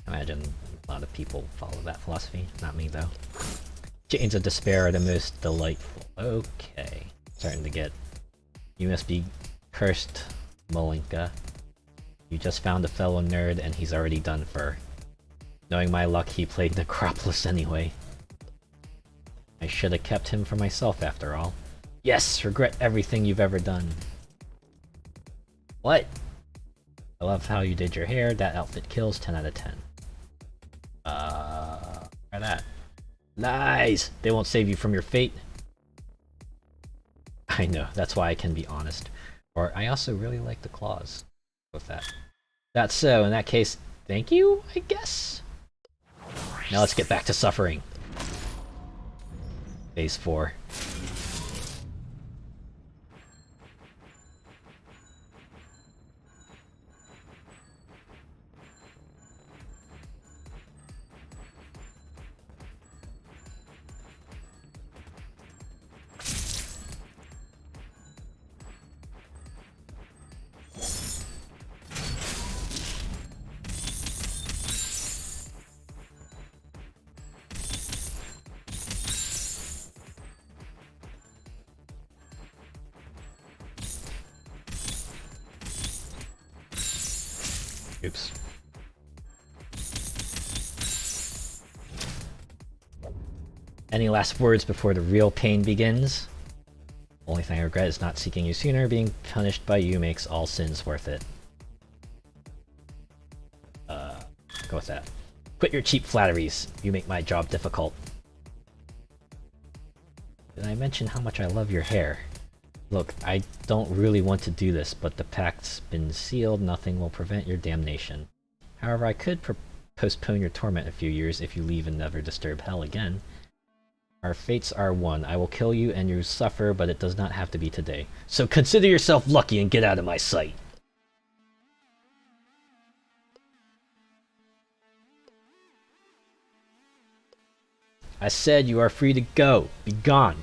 S1: I imagine a lot of people follow that philosophy. Not me, though. Chains of despair are the most delightful. Okay. Starting to get... You must be cursed, Molinka. You just found a fellow nerd, and he's already done for. Knowing my luck, he played Necropolis anyway. I should have kept him for myself, after all. Yes! Regret everything you've ever done. What? I love how you did your hair. That outfit kills. 10 out of 10. Try that. Lies! They won't save you from your fate. I know, that's why I can be honest. Or, I also really like the claws. With that. That's so, in that case, thank you, I guess? Now let's get back to suffering. Phase 4. Oops. Any last words before the real pain begins? Only thing I regret is not seeking you sooner. Being punished by you makes all sins worth it. Go with that. Quit your cheap flatteries. You make my job difficult. Did I mention how much I love your hair? Look, I don't really want to do this, but the pact's been sealed. Nothing will prevent your damnation. However, I could postpone your torment a few years if you leave and never disturb hell again. Our fates are one. I will kill you and you suffer, but it does not have to be today. So consider yourself lucky and get out of my sight. I said you are free to go. Be gone.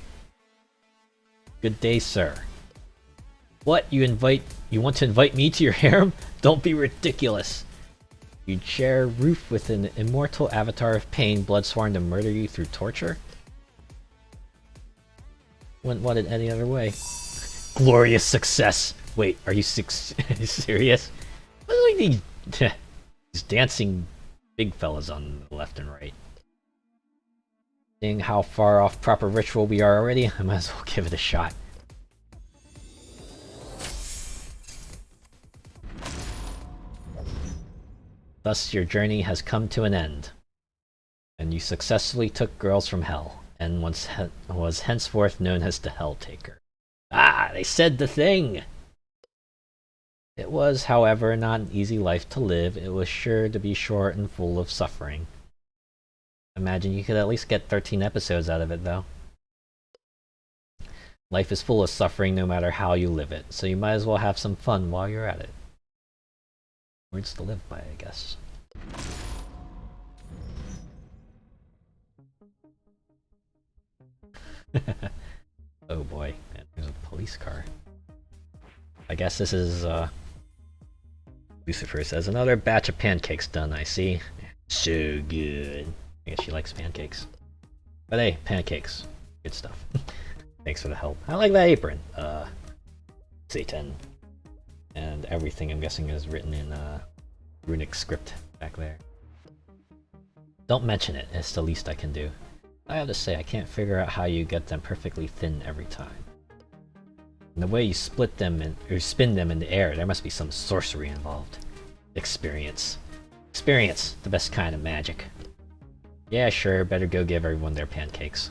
S1: Good day, sir. What? You want to invite me to your harem? Don't be ridiculous. You'd share a roof with an immortal avatar of pain, blood sworn to murder you through torture? Wouldn't want it any other way. Glorious success! Wait, are you serious? What are like these dancing big fellas on the left and right? Seeing how far off proper ritual we are already, I might as well give it a shot. Thus your journey has come to an end, and you successfully took girls from hell, and was henceforth known as the Helltaker. Ah, they said the thing! It was, however, not an easy life to live. It was sure to be short and full of suffering. Imagine you could at least get 13 episodes out of it, though. Life is full of suffering no matter how you live it, so you might as well have some fun while you're at it. Words to live by, I guess. Oh boy, man, there's a police car. I guess this is, Lucifer says, another batch of pancakes done, I see. So good. I guess she likes pancakes. But hey, pancakes. Good stuff. Thanks for the help. I like that apron. Satan. And everything, I'm guessing, is written in, runic script back there. Don't mention it, it's the least I can do. I have to say, I can't figure out how you get them perfectly thin every time. And the way you split them or spin them in the air, there must be some sorcery involved. Experience. Experience, the best kind of magic. Yeah, sure, better go give everyone their pancakes.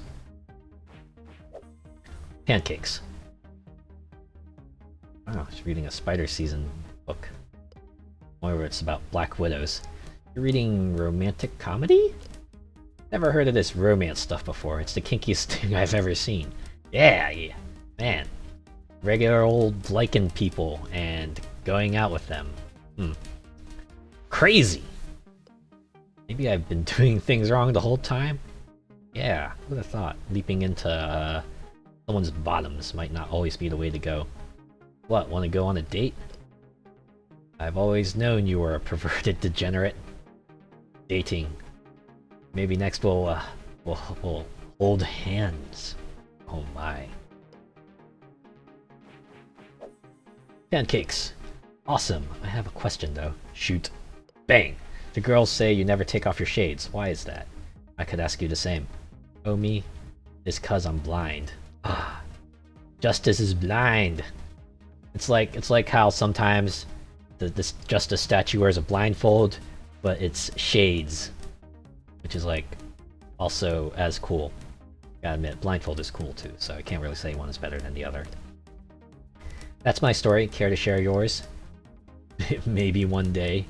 S1: Pancakes. Wow, she's reading a Spider Season book. Where it's about Black Widows. You're reading romantic comedy? Never heard of this romance stuff before. It's the kinkiest thing I've ever seen. Yeah, man. Regular old liking people and going out with them. Crazy! Maybe I've been doing things wrong the whole time? Yeah, who would have thought? Leaping into someone's bottoms might not always be the way to go. What, want to go on a date? I've always known you were a perverted degenerate. Dating. Maybe next we'll hold hands. Oh my. Pancakes. Awesome. I have a question though. Shoot. Bang! The girls say you never take off your shades. Why is that? I could ask you the same. Oh me? It's 'cause I'm blind. Ah. Justice is blind. It's like how sometimes this Justice statue wears a blindfold, but it's shades. Which is like also as cool. Gotta admit, blindfold is cool too, so I can't really say one is better than the other. That's my story. Care to share yours? Maybe one day.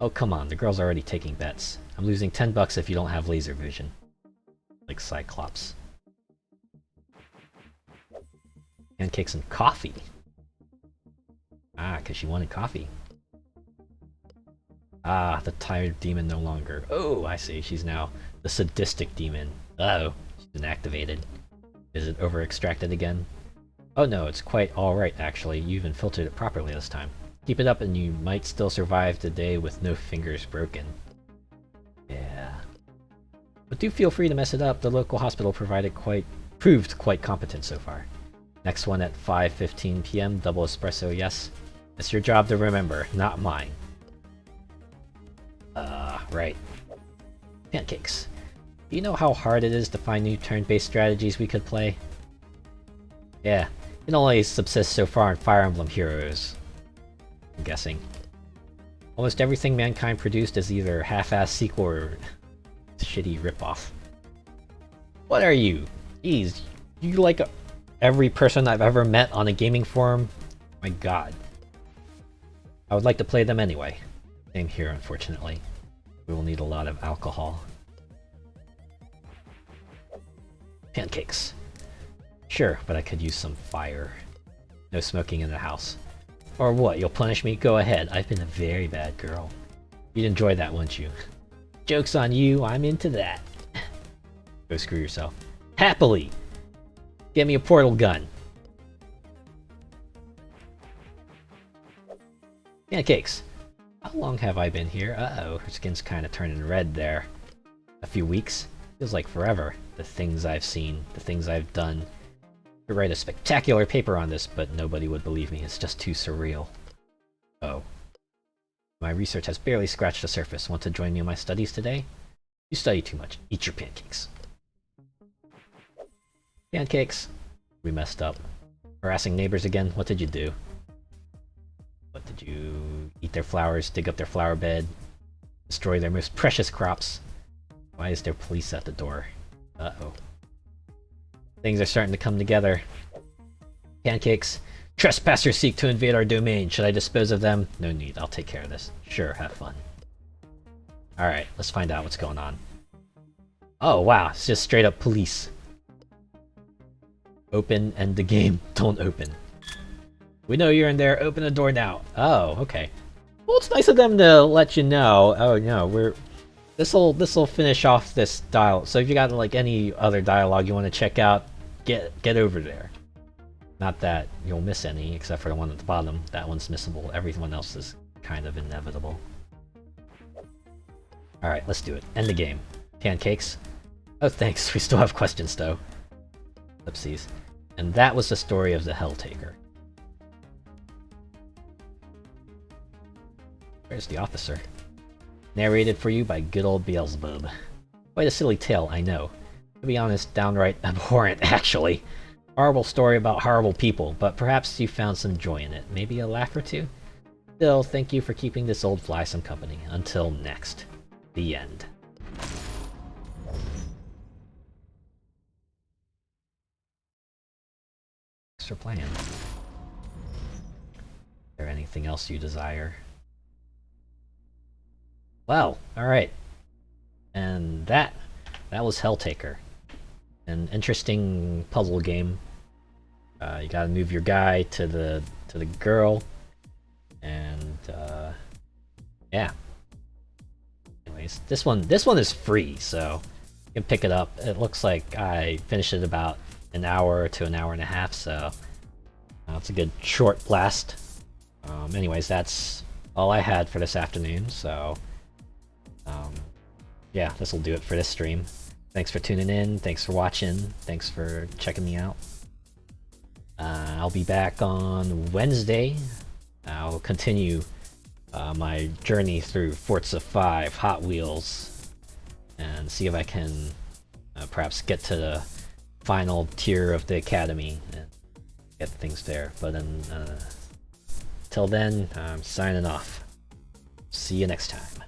S1: Oh come on, the girl's already taking bets. I'm losing $10 if you don't have laser vision. Like Cyclops. Pancakes and coffee. Ah, cause she wanted coffee. Ah, the tired demon no longer. Oh, I see. She's now the sadistic demon. Uh-oh. She's been activated. Is it over-extracted again? Oh no, it's quite alright actually. You even filtered it properly this time. Keep it up and you might still survive the day with no fingers broken. Yeah. But do feel free to mess it up. The local hospital proved quite competent so far. Next one at 5:15 PM, double espresso, yes. It's your job to remember, not mine. Right. Pancakes. Do you know how hard it is to find new turn-based strategies we could play? Yeah, it can only subsist so far in Fire Emblem Heroes. I'm guessing. Almost everything Mankind produced is either half-assed sequel or shitty ripoff. What are you? Jeez, you like every person I've ever met on a gaming forum. My god. I would like to play them anyway. Same here, unfortunately. We will need a lot of alcohol. Pancakes. Sure, but I could use some fire. No smoking in the house. Or what, you'll punish me? Go ahead, I've been a very bad girl. You'd enjoy that, wouldn't you? Joke's on you, I'm into that. Go screw yourself. Happily! Get me a portal gun. Pancakes. How long have I been here? Uh-oh, her skin's kind of turning red there. A few weeks? Feels like forever. The things I've seen, the things I've done. I could write a spectacular paper on this, but nobody would believe me. It's just too surreal. Oh. My research has barely scratched the surface. Want to join me in my studies today? You study too much. Eat your pancakes. Pancakes. We messed up. Harassing neighbors again? What did you do? What did you... eat their flowers, dig up their flower bed, destroy their most precious crops? Why is there police at the door? Uh-oh. Things are starting to come together. Pancakes. Trespassers seek to invade our domain. Should I dispose of them? No need. I'll take care of this. Sure, have fun. Alright, let's find out what's going on. Oh, wow. It's just straight up police. Open, end the game. Don't open. We know you're in there. Open the door now. Oh, okay. Well, it's nice of them to let you know. Oh, no, this'll finish off this dialogue. So if you got like any other dialogue you want to check out, get over there. Not that you'll miss any, except for the one at the bottom. That one's missable. Everyone else is kind of inevitable. Alright, let's do it. End the game. Pancakes. Oh, thanks. We still have questions, though. Oopsies. And that was the story of the Helltaker. Where's the officer? Narrated for you by good old Beelzebub. Quite a silly tale, I know. To be honest, downright abhorrent, actually. Horrible story about horrible people, but perhaps you found some joy in it. Maybe a laugh or two? Still, thank you for keeping this old fly some company. Until next. The end. Thanks for playing. Is there anything else you desire? Well, alright. And that was Helltaker. An interesting puzzle game. You gotta move your guy to the girl, and yeah. Anyways, this one is free, so you can pick it up. It looks like I finished it about an hour to an hour and a half, so it's a good short blast. Anyways, that's all I had for this afternoon, so yeah, this will do it for this stream. Thanks for tuning in, thanks for watching, thanks for checking me out. I'll be back on Wednesday. I'll continue my journey through Forza 5, Hot Wheels, and see if I can perhaps get to the final tier of the Academy and get things there. But then, till then, I'm signing off. See you next time.